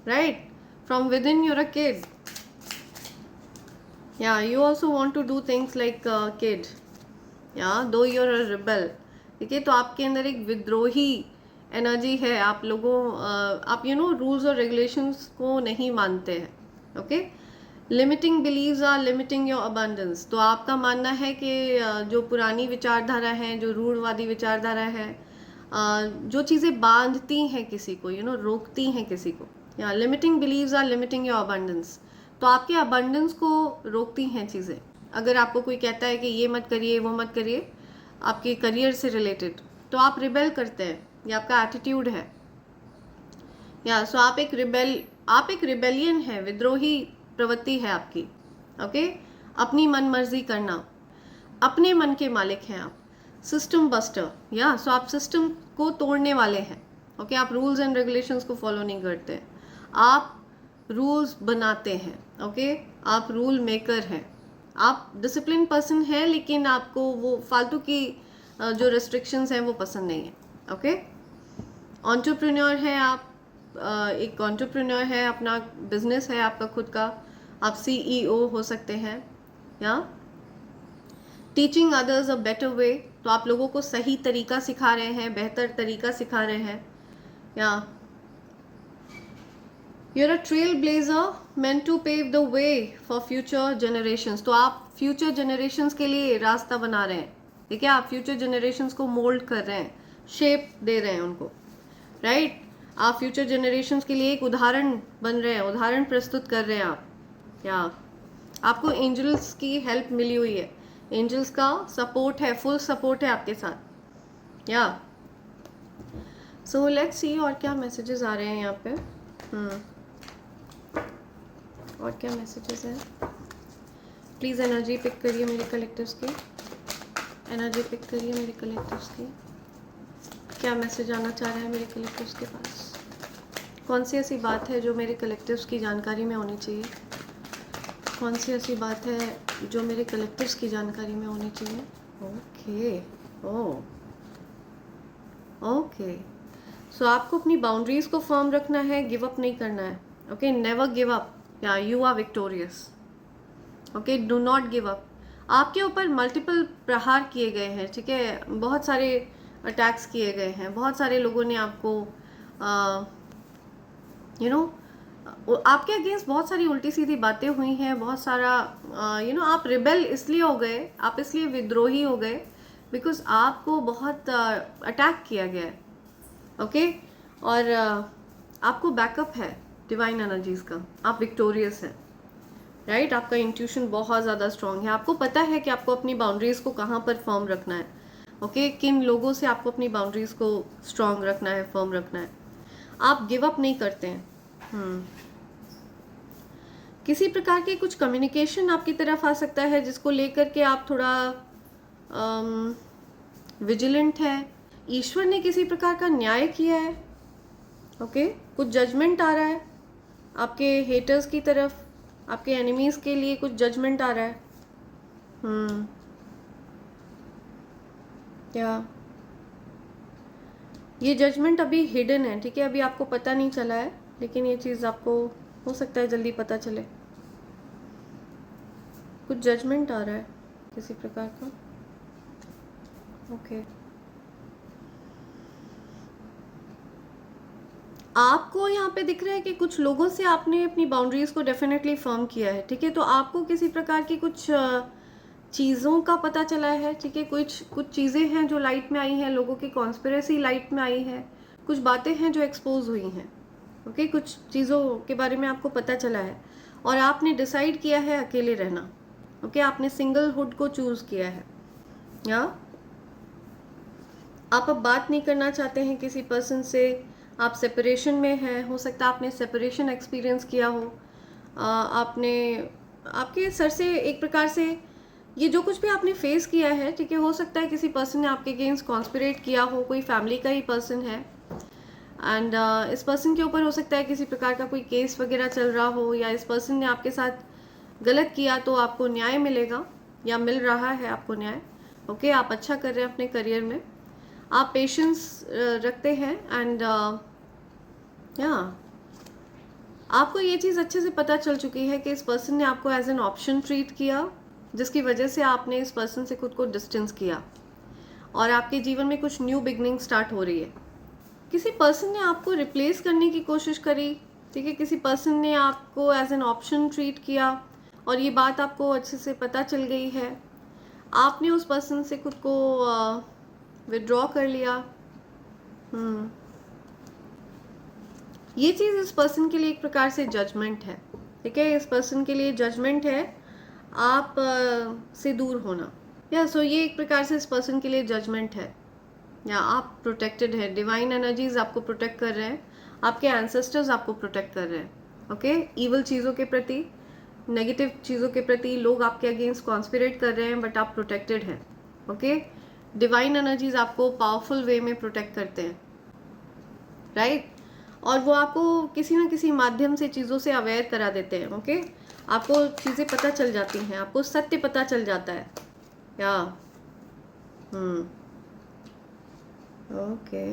right? From within you're a kid, या you also want to do things like kid, या दो यूर अ रिबेल, ठीक है? तो आपके अंदर एक विद्रोही एनर्जी है, आप रूल्स और रेगुलेशंस को नहीं मानते हैं, okay? Limiting beliefs are limiting your abundance. तो आपका मानना है कि जो पुरानी विचारधारा है, जो रूढ़वादी विचारधारा है, जो चीज़ें बांधती हैं किसी को, रोकती हैं किसी को, yeah limiting beliefs are limiting your abundance. तो आपके अबंडेंस को रोकती हैं चीज़ें। अगर आपको कोई कहता है कि ये मत करिए, वो मत करिए, आपके करियर से रिलेटेड, तो आप रिबेल करते हैं, ये आपका एटीट्यूड है, या सो आप एक रिबेलियन है, विद्रोही प्रवृत्ति है आपकी, ओके? अपनी मन मर्जी करना, अपने मन के मालिक हैं आप, सिस्टम बस्टर, या सो आप सिस्टम को तोड़ने वाले हैं, ओके? आप रूल्स एंड रेगुलेशंस को फॉलो नहीं करते, आप रूल्स बनाते हैं, ओके? आप रूल मेकर हैं, आप डिसिप्लिन पर्सन हैं, लेकिन आपको वो फालतू की जो रेस्ट्रिक्शंस हैं वो पसंद नहीं है, ओके? एंटरप्रेन्योर हैं आप, एक एंटरप्रेन्योर है, अपना बिजनेस है आपका खुद का, आप सीईओ हो सकते हैं, या teaching others a better way. तो आप लोगों को सही तरीका सिखा रहे हैं, बेहतर तरीका सिखा रहे हैं, या you're a trailblazer meant to pave the way for future generations। तो आप फ्यूचर जनरेशंस के लिए रास्ता बना रहे हैं, ठीक है? आप फ्यूचर जनरेशंस को मोल्ड कर रहे हैं, शेप दे रहे हैं उनको, राइट? आप फ्यूचर जनरेशंस के लिए एक उदाहरण बन रहे हैं, उदाहरण प्रस्तुत कर रहे हैं आप, या आपको एंजल्स की हेल्प मिली हुई है, एंजल्स का सपोर्ट है, फुल सपोर्ट है आपके साथ, या सो लेट्स सी और क्या मैसेजेस आ रहे हैं यहाँ पे। और क्या मैसेजेस हैं? प्लीज़ एनर्जी पिक करिए मेरे कलेक्टिव्स की, एनर्जी पिक करिए मेरे कलेक्टिव्स की। क्या मैसेज आना चाह रहा है मेरे कलेक्टिव्स के पास? कौन सी ऐसी बात है जो मेरे कलेक्टिव्स की जानकारी में होनी चाहिए? कौन सी ऐसी बात है जो मेरे कलेक्टिव्स की जानकारी में होनी चाहिए? ओके, ओके, सो आपको अपनी बाउंड्रीज को फर्म रखना है, गिव अप नहीं करना है, okay? Never give up, yeah you are victorious, okay? Do not give up. आपके ऊपर मल्टीपल प्रहार किए गए हैं, ठीक है? बहुत सारे अटैक्स किए गए हैं, बहुत सारे लोगों ने आपको आपके अगेंस्ट बहुत सारी उल्टी सीधी बातें हुई हैं, बहुत सारा आप रिबेल इसलिए हो गए, आप इसलिए विद्रोही हो गए बिकॉज आपको बहुत अटैक किया गया है, ओके? और आपको बैकअप है डिवाइन एनर्जीज का, आप विक्टोरियस हैं, राइट? आपका इंट्यूशन बहुत ज़्यादा स्ट्रांग है, आपको पता है कि आपको अपनी बाउंड्रीज को कहाँ पर फर्म रखना है, ओके? किन लोगों से आपको अपनी बाउंड्रीज को स्ट्रांग रखना है, फर्म रखना है। आप गिव अप नहीं करते हैं। किसी प्रकार के कुछ कम्युनिकेशन आपकी तरफ आ सकता है जिसको लेकर के आप थोड़ा विजिलेंट है। ईश्वर ने किसी प्रकार का न्याय किया है, ओके? कुछ जजमेंट आ रहा है आपके हेटर्स की तरफ, आपके एनिमीज के लिए कुछ जजमेंट आ रहा है। क्या ये जजमेंट अभी हिडन है, ठीक है? अभी आपको पता नहीं चला है, लेकिन ये चीज़ आपको हो सकता है जल्दी पता चले। कुछ जजमेंट आ रहा है किसी प्रकार का, ओके? आपको यहाँ पे दिख रहा है कि कुछ लोगों से आपने अपनी बाउंड्रीज को डेफिनेटली फर्म किया है, ठीक है? तो आपको किसी प्रकार की कुछ चीज़ों का पता चला है, ठीक है। कुछ कुछ चीज़ें हैं जो लाइट में आई हैं, लोगों की कॉन्स्पिरेसी लाइट में आई है, कुछ बातें हैं जो एक्सपोज हुई हैं, ओके। कुछ चीज़ों के बारे में आपको पता चला है और आपने डिसाइड किया है अकेले रहना, ओके। आपने सिंगलहुड को चूज़ किया है, या आप अब बात नहीं करना चाहते हैं किसी पर्सन से, आप सेपरेशन में हैं। हो सकता है आपने सेपरेशन एक्सपीरियंस किया हो, आपने आपके सर से एक प्रकार से ये जो कुछ भी आपने फेस किया है, ठीक है। हो सकता है किसी पर्सन ने आपके अगेंस्ट कॉन्स्पिरेट किया हो, कोई फैमिली का ही पर्सन है, एंड इस पर्सन के ऊपर हो सकता है किसी प्रकार का कोई केस वगैरह चल रहा हो, या इस पर्सन ने आपके साथ गलत किया तो आपको न्याय मिलेगा या मिल रहा है आपको न्याय, ओके। आप अच्छा कर रहे हैं अपने करियर में, आप पेशेंस रखते हैं, एंड या आपको ये चीज़ अच्छे से पता चल चुकी है कि इस पर्सन ने आपको एज एन ऑप्शन ट्रीट किया, जिसकी वजह से आपने इस पर्सन से खुद को डिस्टेंस किया और आपके जीवन में कुछ न्यू बिगनिंग स्टार्ट हो रही है। किसी पर्सन ने आपको रिप्लेस करने की कोशिश करी, ठीक है। किसी पर्सन ने आपको एज एन ऑप्शन ट्रीट किया और ये बात आपको अच्छे से पता चल गई है। आपने उस पर्सन से खुद को विड्रॉ कर लिया। ये चीज़ इस पर्सन के लिए एक प्रकार से जजमेंट है, ठीक है। इस पर्सन के लिए जजमेंट है आप से दूर होना, या सो ये एक प्रकार से इस पर्सन के लिए जजमेंट है, या आप प्रोटेक्टेड है। डिवाइन एनर्जीज आपको प्रोटेक्ट कर रहे हैं, आपके एंसेस्टर्स आपको प्रोटेक्ट कर रहे हैं, ओके। ईवल चीज़ों के प्रति, नेगेटिव चीज़ों के प्रति लोग आपके अगेंस्ट कॉन्स्पिरेट कर रहे हैं, बट आप प्रोटेक्टेड हैं, ओके। डिवाइन एनर्जीज आपको पावरफुल वे में प्रोटेक्ट करते हैं, राइट। और वो आपको किसी ना किसी माध्यम से चीज़ों से अवेयर करा देते हैं, ओके। आपको चीज़ें पता चल जाती हैं, आपको सत्य पता चल जाता है, या ओके।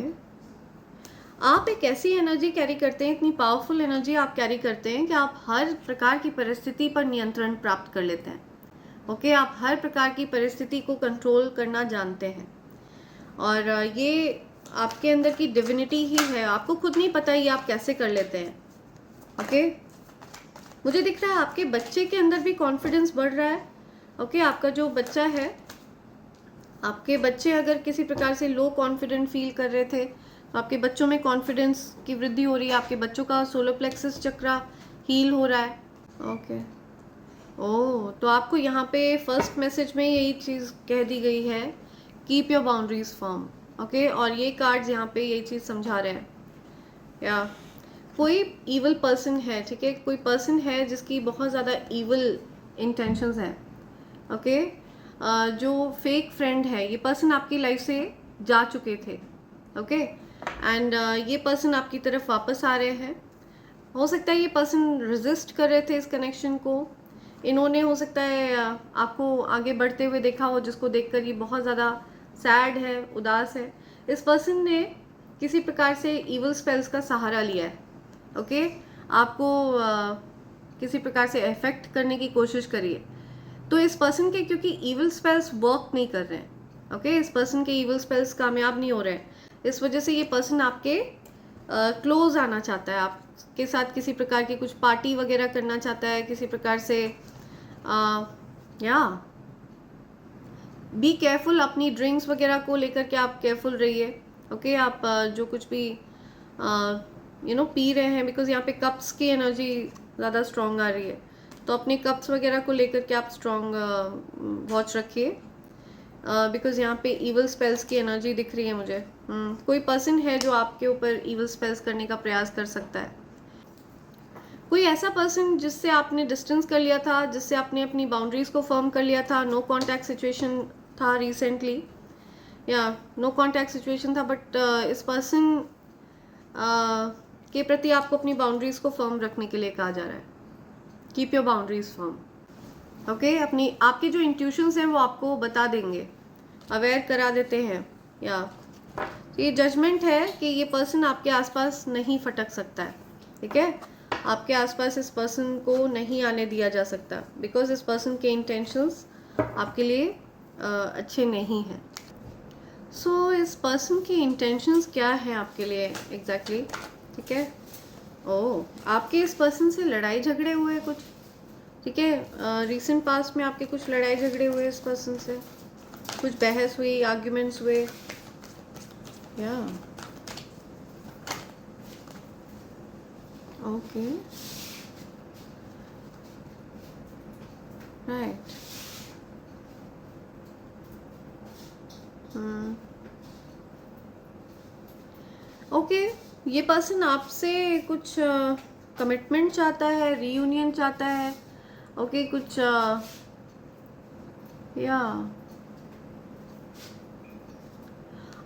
आप एक ऐसी एनर्जी कैरी करते हैं, इतनी पावरफुल एनर्जी आप कैरी करते हैं कि आप हर प्रकार की परिस्थिति पर नियंत्रण प्राप्त कर लेते हैं, ओके। आप हर प्रकार की परिस्थिति को कंट्रोल करना जानते हैं, और ये आपके अंदर की डिविनिटी ही है। आपको खुद नहीं पता ये आप कैसे कर लेते हैं, ओके। मुझे दिख रहा है आपके बच्चे के अंदर भी कॉन्फिडेंस बढ़ रहा है, ओके। आपका जो बच्चा है, आपके बच्चे अगर किसी प्रकार से लो कॉन्फिडेंट फील कर रहे थे, तो आपके बच्चों में कॉन्फिडेंस की वृद्धि हो रही है। आपके बच्चों का सोलर प्लेक्सस चक्रा हील हो रहा है, ओके। ओह, तो आपको यहाँ पे फर्स्ट मैसेज में यही चीज़ कह दी गई है, keep your boundaries firm, okay. और ये कार्ड्स यहाँ पे यही चीज़ समझा रहे हैं, या कोई ईवल पर्सन है, ठीक है। कोई पर्सन है जिसकी बहुत ज़्यादा ईवल इंटेंशंस हैं, ओके। जो फेक फ्रेंड है, ये पर्सन आपकी लाइफ से जा चुके थे, ओके। एंड ये पर्सन आपकी तरफ वापस आ रहे हैं। हो सकता है ये पर्सन रेजिस्ट कर रहे थे इस कनेक्शन को, इन्होंने हो सकता है आपको आगे बढ़ते हुए देखा हो, जिसको देखकर ये बहुत ज़्यादा सैड है, उदास है। इस पर्सन ने किसी प्रकार से ईवल स्पेल्स का सहारा लिया है, ओके। आपको किसी प्रकार से अफेक्ट करने की कोशिश करी है। तो इस पर्सन के क्योंकि ईवल स्पेल्स वर्क नहीं कर रहे हैं, ओके। इस पर्सन के ईवल स्पेल्स कामयाब नहीं हो रहे हैं, इस वजह से ये पर्सन आपके क्लोज आना चाहता है, आपके साथ किसी प्रकार की कुछ पार्टी वगैरह करना चाहता है, किसी प्रकार से या बी केयरफुल। अपनी ड्रिंक्स वगैरह को लेकर के आप केयरफुल रहिए, ओके। आप जो कुछ भी पी रहे हैं, बिकॉज यहाँ पे कप्स की एनर्जी ज़्यादा स्ट्रॉन्ग आ रही है, तो अपने कप्स वगैरह को लेकर के आप स्ट्रॉन्ग वॉच रखिए, बिकॉज यहाँ पे ईवल स्पेल्स की एनर्जी दिख रही है मुझे। कोई पर्सन है जो आपके ऊपर ईवल स्पेल्स करने का प्रयास कर सकता है। कोई ऐसा पर्सन जिससे आपने डिस्टेंस कर लिया था, जिससे आपने अपनी बाउंड्रीज को फर्म कर लिया था, नो कॉन्टैक्ट सिचुएशन था रिसेंटली, या नो कॉन्टैक्ट सिचुएशन था, बट इस पर्सन के प्रति आपको अपनी बाउंड्रीज को फर्म रखने के लिए कहा जा रहा है। Keep your boundaries firm, okay. अपनी आपके जो इंट्यूशंस हैं वो आपको बता देंगे, अवेयर करा देते हैं, या ये जजमेंट है कि ये पर्सन आपके आसपास नहीं फटक सकता है, ठीक है। आपके आसपास इस पर्सन को नहीं आने दिया जा सकता, बिकॉज इस पर्सन के इंटेंशंस आपके लिए अच्छे नहीं हैं। सो इस पर्सन की इंटेंशंस क्या है आपके लिए एग्जैक्टली, ठीक है। ओह, आपके इस पर्सन से लड़ाई झगड़े हुए कुछ, ठीक है, रिसेंट पास्ट में आपके कुछ लड़ाई झगड़े हुए इस पर्सन से, कुछ बहस हुई, आर्ग्यूमेंट्स हुए, या ओके, राइट, ओके। ये पर्सन आपसे कुछ कमिटमेंट चाहता है, रीयूनियन चाहता है, ओके, कुछ या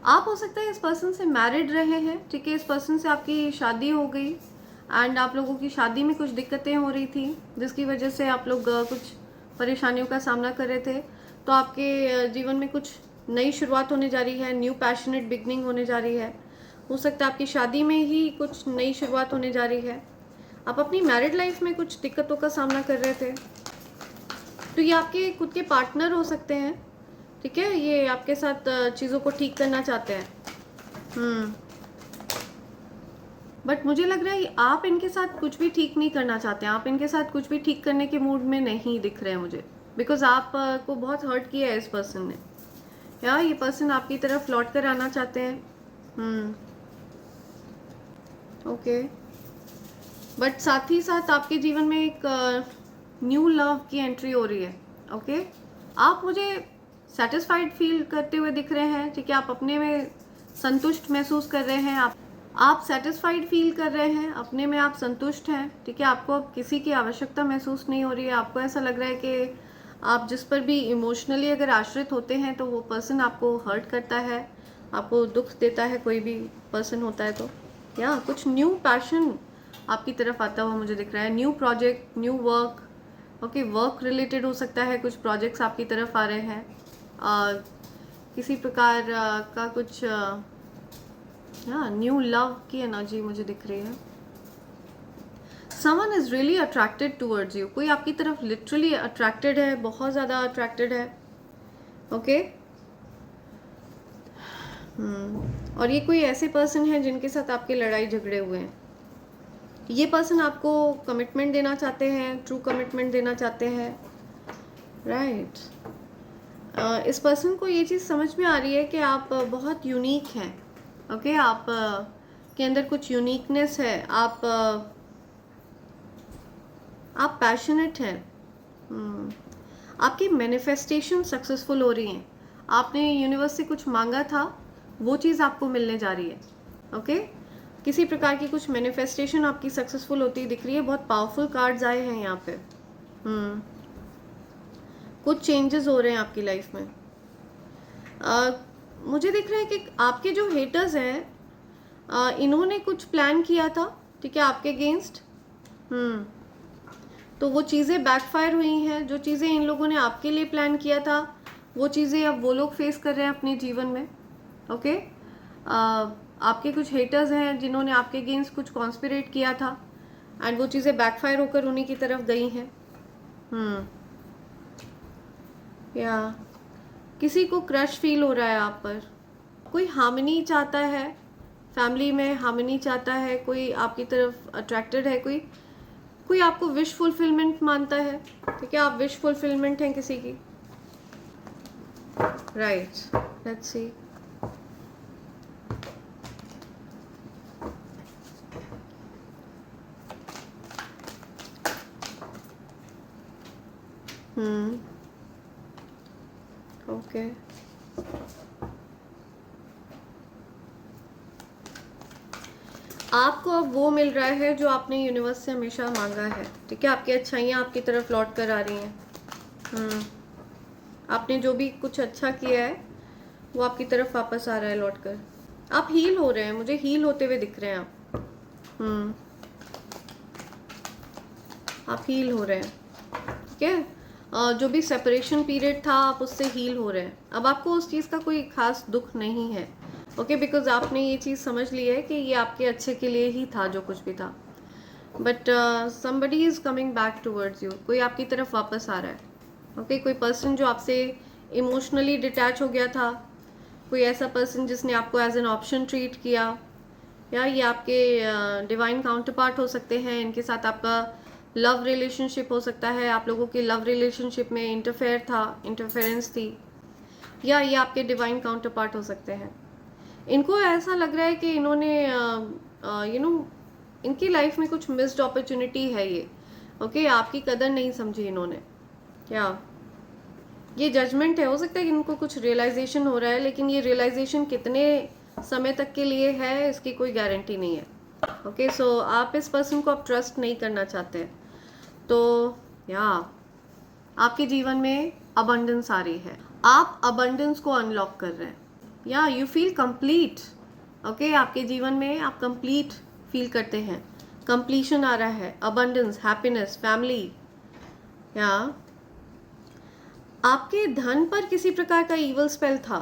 आप हो सकता है इस पर्सन से मैरिड रहे हैं, ठीक है, इस पर्सन से आपकी शादी हो गई एंड आप लोगों की शादी में कुछ दिक्कतें हो रही थी जिसकी वजह से आप लोग कुछ परेशानियों का सामना कर रहे थे। तो आपके जीवन में कुछ नई शुरुआत होने जा रही है, न्यू पैशनेट बिगनिंग होने जा रही है। हो सकता है आपकी शादी में ही कुछ नई शुरुआत होने जा रही है। आप अपनी मैरिड लाइफ में कुछ दिक्कतों का सामना कर रहे थे, तो ये आपके खुद के पार्टनर हो सकते हैं, ठीक है, ये आपके साथ चीज़ों को ठीक करना चाहते हैं। बट मुझे लग रहा है आप इनके साथ कुछ भी ठीक नहीं करना चाहते हैं, आप इनके साथ कुछ भी ठीक करने के मूड में नहीं दिख रहे हैं मुझे, बिकॉज आप को बहुत हर्ट किया है इस पर्सन ने, या ये पर्सन आपकी तरफ लौट कर आना चाहते हैं। ओके, बट साथ ही साथ आपके जीवन में एक न्यू लव की एंट्री हो रही है। ओके, आप मुझे सेटिस्फाइड फील करते हुए दिख रहे हैं, ठीक है, आप अपने में संतुष्ट महसूस कर रहे हैं, आप सेटिस्फाइड फील कर रहे हैं, अपने में आप संतुष्ट हैं, ठीक है, आपको अब किसी की आवश्यकता महसूस नहीं हो रही है। आपको ऐसा लग रहा है कि आप जिस पर भी इमोशनली अगर आश्रित होते हैं तो वो पर्सन आपको हर्ट करता है, आपको दुख देता है, कोई भी पर्सन होता है तो, या कुछ न्यू पैशन आपकी तरफ आता हुआ मुझे दिख रहा है, new project, new work, okay, work related हो सकता है, कुछ प्रोजेक्ट्स आपकी तरफ आ रहे हैं, किसी प्रकार का कुछ न्यू लव की एनर्जी मुझे दिख रही है। Someone is really attracted towards you, कोई आपकी तरफ लिटरली अट्रैक्टेड है, बहुत ज़्यादा अट्रैक्टेड है। ओके, और ये कोई ऐसे पर्सन है जिनके साथ आपके लड़ाई झगड़े हुए हैं। ये पर्सन आपको कमिटमेंट देना चाहते हैं, ट्रू कमिटमेंट देना चाहते हैं, राइट। इस पर्सन को ये चीज़ समझ में आ रही है कि आप बहुत यूनिक हैं। ओके, आप के अंदर कुछ यूनिकनेस है, आप पैशनेट हैं, आपकी मैनिफेस्टेशन सक्सेसफुल हो रही हैं, आपने यूनिवर्स से कुछ मांगा था वो चीज़ आपको मिलने जा रही है। ओके, किसी प्रकार की कुछ मैनिफेस्टेशन आपकी सक्सेसफुल होती दिख रही है। बहुत पावरफुल कार्ड्स आए हैं यहाँ पे। कुछ चेंजेस हो रहे हैं आपकी लाइफ में। मुझे दिख रहा है कि आपके जो हेटर्स हैं इन्होंने कुछ प्लान किया था, ठीक है, आपके अगेंस्ट, तो वो चीज़ें बैकफायर हुई हैं। जो चीज़ें इन लोगों ने आपके लिए प्लान किया था वो चीज़ें अब वो लोग फेस कर रहे हैं अपने जीवन में। ओके, आपके कुछ हेटर्स हैं जिन्होंने आपके अगेंस्ट कुछ कॉन्स्पिरेट किया था एंड वो चीज़ें बैकफायर होकर उन्हीं की तरफ गई हैं। या किसी को क्रश फील हो रहा है आप पर, कोई हार्मनी चाहता है, फैमिली में हार्मनी चाहता है, कोई आपकी तरफ अट्रैक्टेड है, कोई आपको विश फुलफिलमेंट मानता है, ठीक है, आप विश फुलफिलमेंट हैं किसी की, राइट। लेट्स सी, ओके, आपको अब वो मिल रहा है जो आपने यूनिवर्स से हमेशा मांगा है, ठीक है, आपकी अच्छाइयाँ आपकी तरफ लौट कर आ रही हैं। आपने जो भी कुछ अच्छा किया है वो आपकी तरफ वापस आ रहा है लौट कर। आप हील हो रहे हैं, मुझे हील होते हुए दिख रहे हैं आप। आप हील हो रहे हैं, ठीक है, जो भी सेपरेशन पीरियड था आप उससे हील हो रहे हैं। अब आपको उस चीज़ का कोई खास दुख नहीं है, ओके, बिकॉज आपने ये चीज़ समझ ली है कि ये आपके अच्छे के लिए ही था जो कुछ भी था। But somebody is coming back towards you, कोई आपकी तरफ वापस आ रहा है। ओके, कोई पर्सन जो आपसे इमोशनली डिटैच हो गया था, कोई ऐसा पर्सन जिसने आपको एज एन ऑप्शन ट्रीट किया, या ये आपके डिवाइन काउंटर पार्ट हो सकते हैं, इनके साथ आपका लव रिलेशनशिप हो सकता है, आप लोगों के लव रिलेशनशिप में इंटरफेरेंस थी, या ये आपके डिवाइन काउंटर पार्ट हो सकते हैं। इनको ऐसा लग रहा है कि इन्होंने इनकी लाइफ में कुछ मिस्ड अपॉर्चुनिटी है ये, ओके आपकी कदर नहीं समझी इन्होंने। क्या ये जजमेंट है, हो सकता है कि इनको कुछ रियलाइजेशन हो रहा है, लेकिन ये रियलाइजेशन कितने समय तक के लिए है इसकी कोई गारंटी नहीं है। ओके सो आप इस पर्सन को अब ट्रस्ट नहीं करना चाहते, तो या आपके जीवन में अबंडेंस आ रही है, आप अबंडेंस को अनलॉक कर रहे हैं, या यू फील कंप्लीट। ओके आपके जीवन में आप कंप्लीट फील करते हैं, कंप्लीशन आ रहा है, अबंडेंस, हैप्पीनेस, फैमिली। या आपके धन पर किसी प्रकार का ईवल स्पेल था,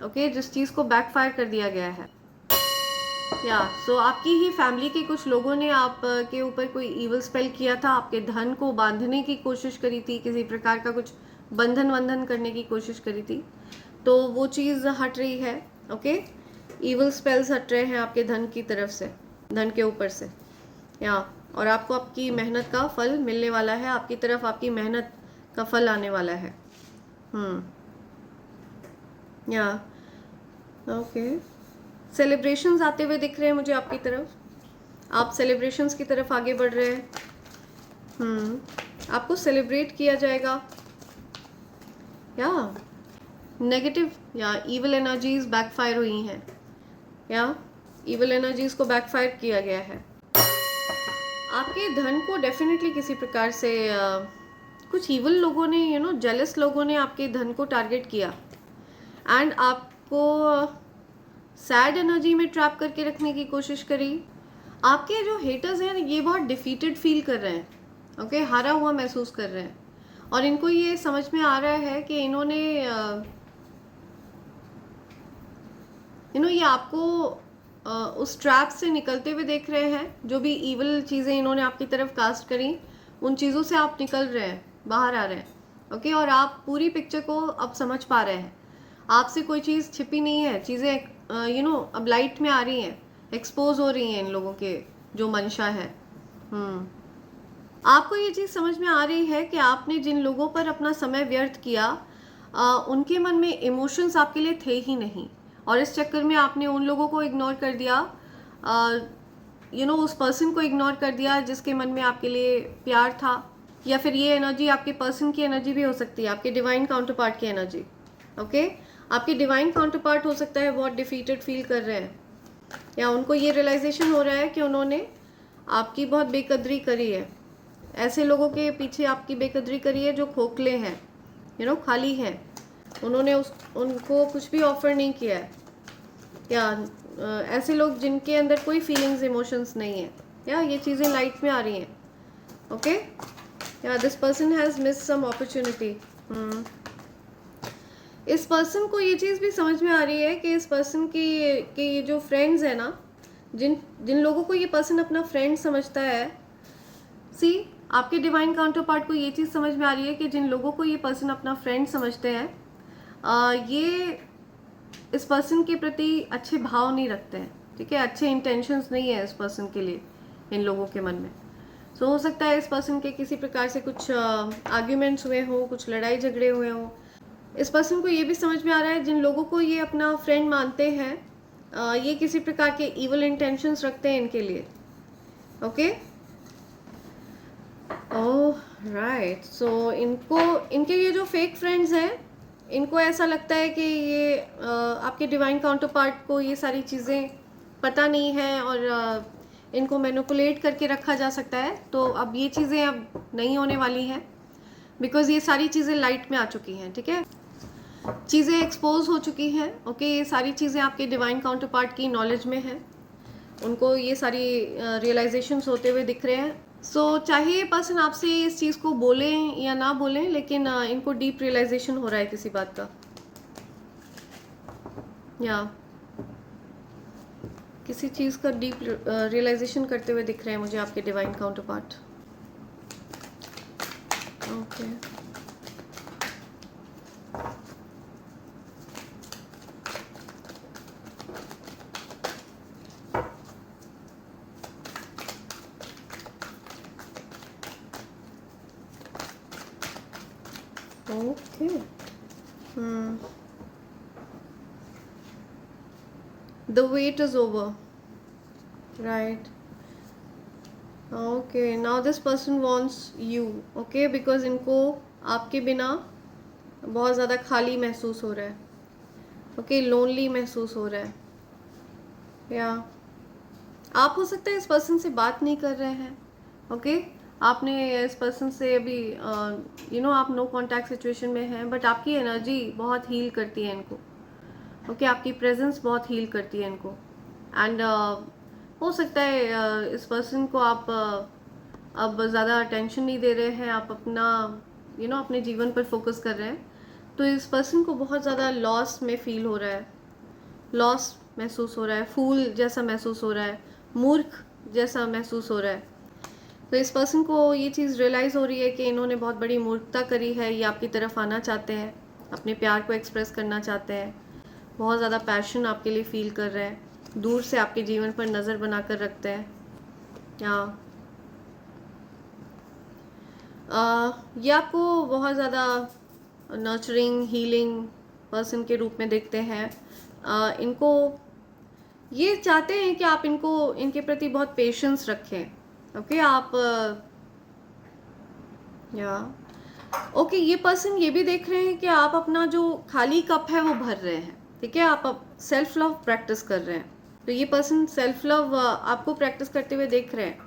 ओके जिस चीज को बैकफायर कर दिया गया है। या सो आपकी ही फैमिली के कुछ लोगों ने आप के ऊपर कोई ईवल स्पेल किया था, आपके धन को बांधने की कोशिश करी थी, किसी प्रकार का कुछ बंधन करने की कोशिश करी थी, तो वो चीज़ हट रही है। ओके ईवल स्पेल्स हट रहे हैं आपके धन की तरफ से, धन के ऊपर से। या और आपको आपकी मेहनत का फल मिलने वाला है, आपकी तरफ आपकी मेहनत का फल आने वाला है। या ओके सेलिब्रेशंस आते हुए दिख रहे हैं मुझे आपकी तरफ, आप सेलिब्रेशंस की तरफ आगे बढ़ रहे हैं। आपको सेलिब्रेट किया जाएगा। या नेगेटिव या इविल एनर्जीज बैकफायर हुई हैं, या इविल एनर्जीज को बैकफायर किया गया है। आपके धन को डेफिनेटली किसी प्रकार से कुछ इविल लोगों ने जेलस लोगों ने आपके धन को टारगेट किया, एंड आपको सैड एनर्जी में ट्रैप करके रखने की कोशिश करी। आपके जो हेटर्स हैं ये बहुत डिफीटेड फील कर रहे हैं, ओके हारा हुआ महसूस कर रहे हैं, और इनको ये समझ में आ रहा है कि इन्होंने ये आपको उस ट्रैप से निकलते हुए देख रहे हैं। जो भी इविल चीज़ें इन्होंने आपकी तरफ कास्ट करी, उन चीज़ों से आप निकल रहे हैं, बाहर आ रहे हैं, ओके और आप पूरी पिक्चर को अब समझ पा रहे हैं। आपसे कोई चीज़ छिपी नहीं है, चीज़ें अब लाइट में आ रही हैं, एक्सपोज हो रही हैं इन लोगों के जो मंशा है। आपको ये चीज़ समझ में आ रही है कि आपने जिन लोगों पर अपना समय व्यर्थ किया, उनके मन में इमोशंस आपके लिए थे ही नहीं, और इस चक्कर में आपने उन लोगों को इग्नोर कर दिया, उस पर्सन को इग्नोर कर दिया जिसके मन में आपके लिए प्यार था। या फिर ये एनर्जी आपके पर्सन की एनर्जी भी हो सकती है, आपके डिवाइन काउंटर पार्ट की एनर्जी। ओके आपके डिवाइन काउंटर पार्ट हो सकता है बहुत डिफीटेड फील कर रहे हैं, या उनको ये रियलाइजेशन हो रहा है कि उन्होंने आपकी बहुत बेकदरी करी है। ऐसे लोगों के पीछे आपकी बेकदरी करी है जो खोखले हैं, खाली हैं, उन्होंने उनको कुछ भी ऑफर नहीं किया है। या ऐसे लोग जिनके अंदर कोई फीलिंग्स इमोशंस नहीं है, या ये चीज़ें लाइट में आ रही हैं। Okay yeah this person has miss some opportunity. इस पर्सन को ये चीज़ भी समझ में आ रही है कि इस पर्सन की जो फ्रेंड्स है ना, जिन लोगों को ये पर्सन अपना फ्रेंड समझता है, सी आपके डिवाइन काउंटर पार्ट को ये चीज़ समझ में आ रही है कि जिन लोगों को ये पर्सन अपना फ्रेंड समझते हैं, ये इस पर्सन के प्रति अच्छे भाव नहीं रखते हैं, ठीक है, अच्छे इंटेंशंस नहीं है इस पर्सन के लिए इन लोगों के मन में। सो हो सकता है इस पर्सन के किसी प्रकार से कुछ आर्ग्यूमेंट्स हुए हों, कुछ लड़ाई झगड़े हुए हों। इस पर्सन को ये भी समझ में आ रहा है जिन लोगों को ये अपना फ्रेंड मानते हैं, ये किसी प्रकार के इविल इंटेंशंस रखते हैं इनके लिए। ओके ओह राइट, सो इनके ये जो फेक फ्रेंड्स हैं, इनको ऐसा लगता है कि ये आपके डिवाइन काउंटर पार्ट को ये सारी चीज़ें पता नहीं है, और इनको मैनिपुलेट करके रखा जा सकता है। तो अब ये चीज़ें अब नहीं होने वाली हैं, बिकॉज ये सारी चीज़ें लाइट में आ चुकी हैं, ठीक है, चीज़ें एक्सपोज हो चुकी हैं। ओके ये सारी चीज़ें आपके डिवाइन काउंटर पार्ट की नॉलेज में हैं, उनको ये सारी रियलाइजेशंस होते हुए दिख रहे हैं। सो चाहे ये पर्सन आपसे इस चीज़ को बोलें या ना बोलें, लेकिन इनको डीप रियलाइजेशन हो रहा है किसी बात का, या किसी चीज़ का डीप रियलाइजेशन करते हुए दिख रहे हैं मुझे आपके divine counter part. Okay okay. The wait is over. Right. Okay, now this person wants you. Okay, because इनको आपके बिना बहुत ज़्यादा खाली महसूस हो रहा है. Okay, lonely महसूस हो रहा है. या आप हो सकता है इस पर्सन से बात नहीं कर रहे हैं. ओके, आपने इस पर्सन से अभी आप नो कांटेक्ट सिचुएशन में हैं, बट आपकी एनर्जी बहुत हील करती है इनको. ओके, आपकी प्रेजेंस बहुत हील करती है इनको. एंड हो सकता है इस पर्सन को आप अब ज़्यादा अटेंशन नहीं दे रहे हैं, आप अपना अपने जीवन पर फोकस कर रहे हैं. तो इस पर्सन को बहुत ज़्यादा लॉस में फील हो रहा है, लॉस महसूस हो रहा है, फूल जैसा महसूस हो रहा है, मूर्ख जैसा महसूस हो रहा है. तो इस पर्सन को ये चीज़ रियलाइज़ हो रही है कि इन्होंने बहुत बड़ी मूर्खता करी है. ये आपकी तरफ आना चाहते हैं, अपने प्यार को एक्सप्रेस करना चाहते हैं, बहुत ज़्यादा पैशन आपके लिए फील कर रहे हैं, दूर से आपके जीवन पर नज़र बनाकर रखते हैं. ये आपको बहुत ज़्यादा नर्चरिंग हीलिंग पर्सन के रूप में देखते हैं. इनको ये चाहते हैं कि आप इनके प्रति बहुत पेशेंस रखें. ओके, आप ओके, ये पर्सन ये भी देख रहे हैं कि आप अपना जो खाली कप है वो भर रहे हैं. ठीक है, आप सेल्फ लव प्रैक्टिस कर रहे हैं. तो ये पर्सन सेल्फ लव आपको प्रैक्टिस करते हुए देख रहे हैं.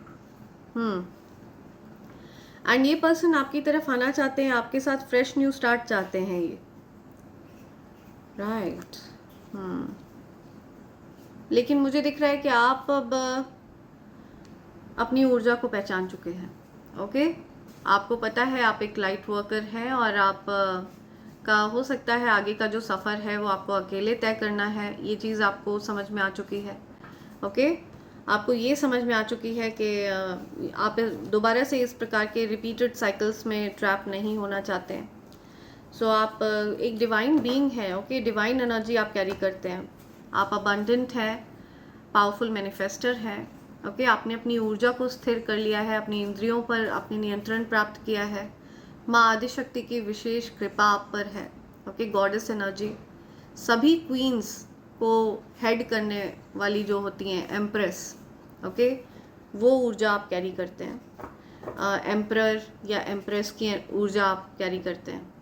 एंड ये पर्सन आपकी तरफ आना चाहते हैं, आपके साथ फ्रेश न्यू स्टार्ट चाहते हैं ये. राइट. लेकिन मुझे दिख रहा है कि आप अब अपनी ऊर्जा को पहचान चुके हैं. ओके, आपको पता है आप एक लाइट वर्कर हैं और आप का हो सकता है आगे का जो सफ़र है वो आपको अकेले तय करना है. ये चीज़ आपको समझ में आ चुकी है. ओके, आपको ये समझ में आ चुकी है कि आप दोबारा से इस प्रकार के रिपीटेड साइकिल्स में ट्रैप नहीं होना चाहते हैं. सो आप एक डिवाइन बीइंग हैं. ओके, डिवाइन एनर्जी आप कैरी करते हैं. आप अबंडेंट है, पावरफुल मैनिफेस्टर हैं. ओके, आपने अपनी ऊर्जा को स्थिर कर लिया है, अपनी इंद्रियों पर अपनी नियंत्रण प्राप्त किया है. माँ आदिशक्ति की विशेष कृपा आप पर है. ओके, गॉडेस एनर्जी सभी क्वींस को हेड करने वाली जो होती हैं, एम्प्रेस. ओके, वो ऊर्जा आप कैरी करते हैं. एम्परर या एम्प्रेस की ऊर्जा आप कैरी करते हैं.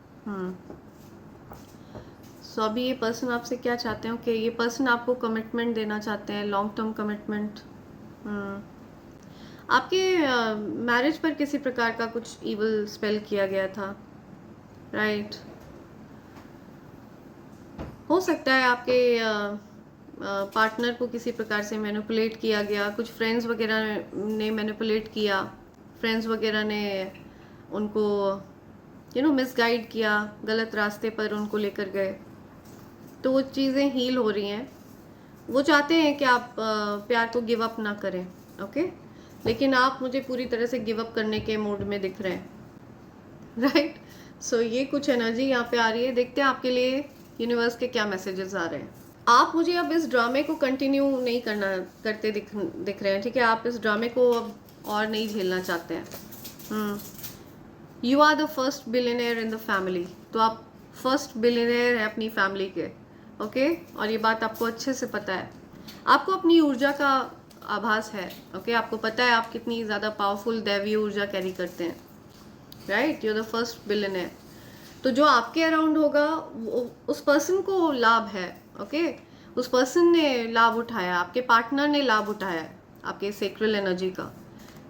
सो अभी ये पर्सन आपसे क्या चाहते हैं? कि ये पर्सन आपको कमिटमेंट देना चाहते हैं, लॉन्ग टर्म कमिटमेंट. आपके मैरिज पर किसी प्रकार का कुछ इवल स्पेल किया गया था. राइट. हो सकता है आपके पार्टनर को किसी प्रकार से मैनिपुलेट किया गया, कुछ फ्रेंड्स वगैरह ने मैनिपुलेट किया, फ्रेंड्स वगैरह ने उनको मिसगाइड किया, गलत रास्ते पर उनको लेकर गए. तो वो चीज़ें हील हो रही हैं. वो चाहते हैं कि आप प्यार को गिव अप ना करें. ओके, लेकिन आप मुझे पूरी तरह से गिव अप करने के मूड में दिख रहे हैं. राइट. सो ये कुछ एनर्जी यहाँ पे आ रही है. देखते हैं आपके लिए यूनिवर्स के क्या मैसेजेस आ रहे हैं. आप मुझे अब इस ड्रामे को कंटिन्यू नहीं करते दिख रहे हैं. ठीक है, आप इस ड्रामे को अब और नहीं झेलना चाहते हैं. You are the first billionaire in the family. तो आप फर्स्ट बिलियनियर हैं अपनी फैमिली के. ओके, और ये बात आपको अच्छे से पता है. आपको अपनी ऊर्जा का आभास है. ओके, आपको पता है आप कितनी ज़्यादा पावरफुल दैवीय ऊर्जा कैरी करते हैं. Right, you are the first billionaire. तो जो आपके अराउंड होगा उस पर्सन को लाभ है. ओके, उस पर्सन ने लाभ उठाया, आपके पार्टनर ने लाभ उठाया आपके सेक्रेल एनर्जी का,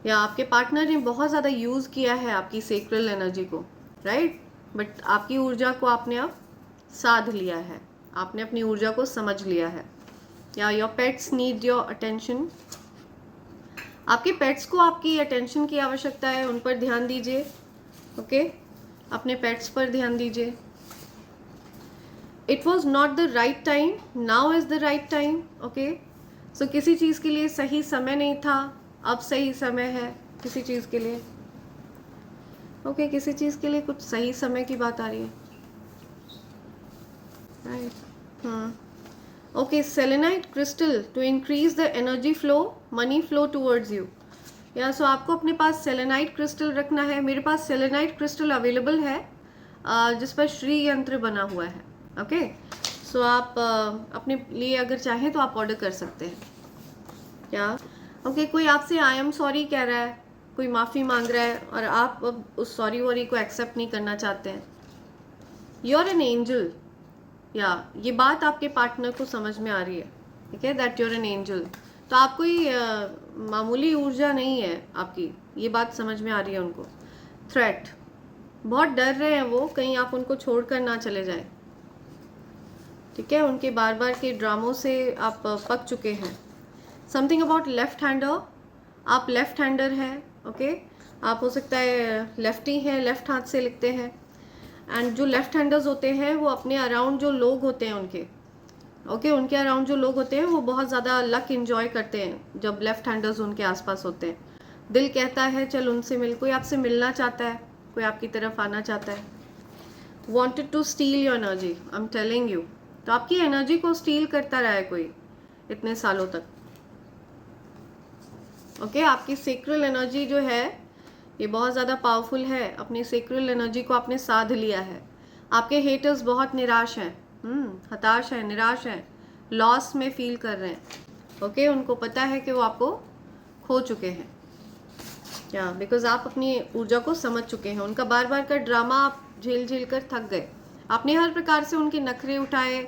या आपके पार्टनर ने बहुत ज़्यादा यूज़ किया है आपकी सेक्रेल एनर्जी को. राइट. बट आपकी ऊर्जा को आपने अब साध लिया है, आपने अपनी ऊर्जा को समझ लिया है. या your pets need your attention. आपके पेट्स को आपकी अटेंशन की आवश्यकता है, उन पर ध्यान दीजिए. ओके, अपने पेट्स पर ध्यान दीजिए. It was not the right time, now is the right time. Okay, so किसी चीज़ के लिए सही समय नहीं था, अब सही समय है किसी चीज़ के लिए. ओके, किसी चीज़ के लिए कुछ सही समय की बात आ रही है. Right. Okay, selenite crystal to increase the energy flow, money flow towards you. Yeah so आपको अपने पास सेलेनाइट क्रिस्टल रखना है. मेरे पास सेलेनाइट क्रिस्टल अवेलेबल है. जिस पर श्री यंत्र बना हुआ है। ओके, सो आप अपने लिए अगर चाहें तो आप ऑर्डर कर सकते हैं। क्या ओके, कोई आपसे आई एम सॉरी कह रहा है, कोई माफ़ी मांग रहा है और आप अब उस सॉरी वॉरी को एक्सेप्ट नहीं करना चाहते हैं। यू आर एन एंजल, या ये बात आपके पार्टनर को समझ में आ रही है, ठीक है, that you are an angel. तो आप कोई मामूली ऊर्जा नहीं है आपकी, ये बात समझ में आ रही है उनको। थ्रेट, बहुत डर रहे हैं वो, कहीं आप उनको छोड़कर ना चले जाए, ठीक है, उनके बार बार के ड्रामों से आप पक चुके हैं। समथिंग अबाउट लेफ्ट हैंडर, आप लेफ्ट हैंडर हैं, ओके, आप हो सकता है लेफ्टी हैं, लेफ्ट हाथ से लिखते हैं। एंड जो लेफ्ट हैंडर्स होते हैं वो अपने अराउंड जो लोग होते हैं उनके, ओके, उनके अराउंड जो लोग होते हैं वो बहुत ज़्यादा लक एंजॉय करते हैं जब लेफ्ट हैंडर्स उनके आसपास होते हैं। दिल कहता है चल उनसे मिल, कोई आपसे मिलना चाहता है, कोई आपकी तरफ आना चाहता है। Wanted to steal your energy, I am telling you, तो आपकी एनर्जी को स्टील करता रहा है कोई इतने सालों तक। ओके, आपकी सेक्रल एनर्जी जो है ये बहुत ज़्यादा पावरफुल है, अपनी सेक्रल एनर्जी को आपने साध लिया है। आपके हेटर्स बहुत निराश हैं, हताश हैं, निराश हैं, लॉस में फील कर रहे हैं। ओके, उनको पता है कि वो आपको खो चुके हैं, या बिकॉज आप अपनी ऊर्जा को समझ चुके हैं। उनका बार बार का ड्रामा आप झेल झेल कर थक गए, आपने हर प्रकार से उनके नखरे उठाए,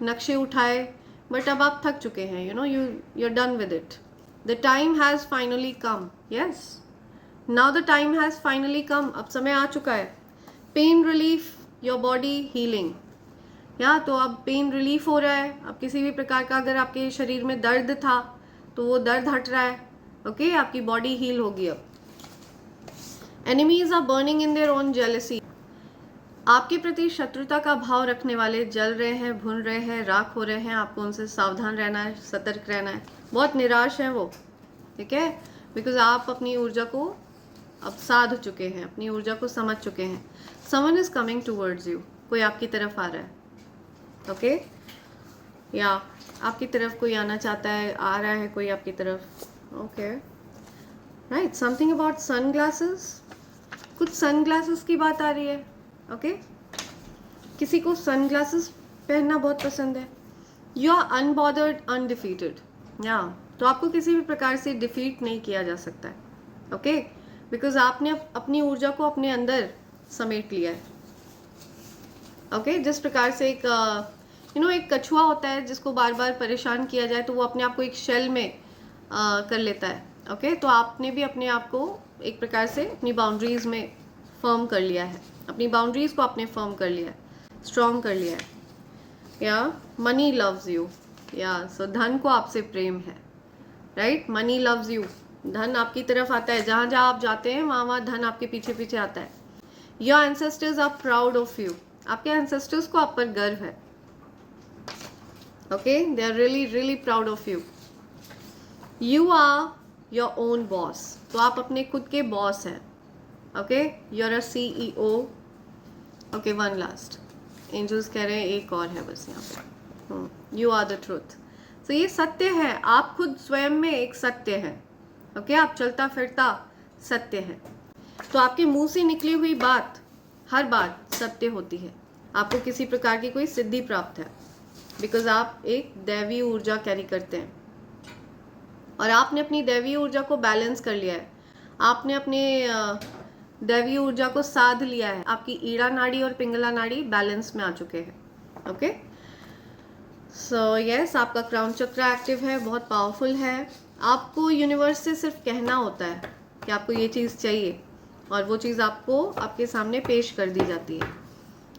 नक्शे उठाए, बट अब आप थक चुके हैं। You know, you are done with it. The time has finally come, yes, now the time has finally come, अब समय आ चुका है। Pain relief, your body healing, yeah तो अब पेन रिलीफ हो रहा है। अब किसी भी प्रकार का अगर आपके शरीर में दर्द था तो वो दर्द हट रहा है। ओके, आपकी बॉडी हील होगी अब। Enemies are burning in their own jealousy, आपके प्रति शत्रुता का भाव रखने वाले जल रहे हैं, भुन रहे हैं, राख हो रहे हैं। आपको उनसे सावधान रहना है, सतर्क रहना है। बहुत निराश हैं वो, ठीक है, बिकॉज आप अपनी ऊर्जा को अब साध चुके हैं, अपनी ऊर्जा को समझ चुके हैं। Someone is coming towards you, कोई आपकी तरफ आ रहा है, ओके, या आपकी तरफ कोई आना चाहता है, आ रहा है कोई आपकी तरफ। Okay, right, something about sunglasses, कुछ सन ग्लासेस की बात आ रही है। ओके, किसी को सन ग्लासेस पहनना बहुत पसंद है। यू आर अनबॉदर्ड, अनडिफीटेड, या तो आपको किसी भी प्रकार से डिफीट नहीं किया जा सकता है। ओके, बिकॉज आपने अपनी ऊर्जा को अपने अंदर समेट लिया है। ओके, जिस प्रकार से एक एक कछुआ होता है जिसको बार बार परेशान किया जाए तो वो अपने आप को एक शेल में कर लेता है। ओके, तो आपने भी अपने आप को एक प्रकार से अपनी बाउंड्रीज में फर्म कर लिया है, अपनी बाउंड्रीज को आपने फर्म कर लिया है, स्ट्रॉन्ग कर लिया है। या मनी लव्स यू, या सो धन को आपसे प्रेम है, राइट, मनी लव्स यू, धन आपकी तरफ आता है, जहाँ जहाँ आप जाते हैं वहाँ वहाँ धन आपके पीछे पीछे आता है। Your ancestors are proud of you, आपके एंसेस्टर्स को आप पर गर्व है। Okay, they are really really proud of you. You are your own boss, तो आप अपने खुद के बॉस हैं। Okay, you are a CEO। Okay, one last, angels कह रहे हैं एक और है बस यहाँ पे। यू आर द ट्रूथ, तो ये सत्य है, आप खुद स्वयं में एक सत्य है। ओके, आप चलता फिरता सत्य है। तो आपके मुंह से निकली हुई बात, हर बात सत्य होती है। आपको किसी प्रकार की कोई सिद्धि प्राप्त है, बिकॉज आप एक दैवीय ऊर्जा कैरी करते हैं और आपने अपनी दैवीय ऊर्जा को बैलेंस कर लिया है। आपने अपने दैवीय ऊर्जा को साध लिया है। आपकी ईड़ा नाड़ी और पिंगला नाड़ी बैलेंस में आ चुके हैं। ओके, सो यस, आपका क्राउन चक्र एक्टिव है, बहुत पावरफुल है। आपको यूनिवर्स से सिर्फ कहना होता है कि आपको ये चीज़ चाहिए और वो चीज़ आपको आपके सामने पेश कर दी जाती है।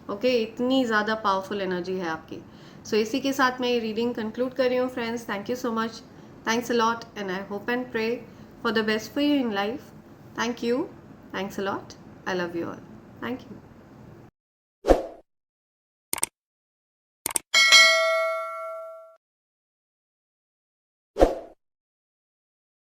ओके, इतनी ज़्यादा पावरफुल एनर्जी है आपकी। सो इसी के साथ मैं ये रीडिंग कंक्लूड कर रही हूँ friends. Thank you so much, thanks a lot, and I hope and pray for the best for you in life. Thank you, thanks a lot, I love you all, thank you.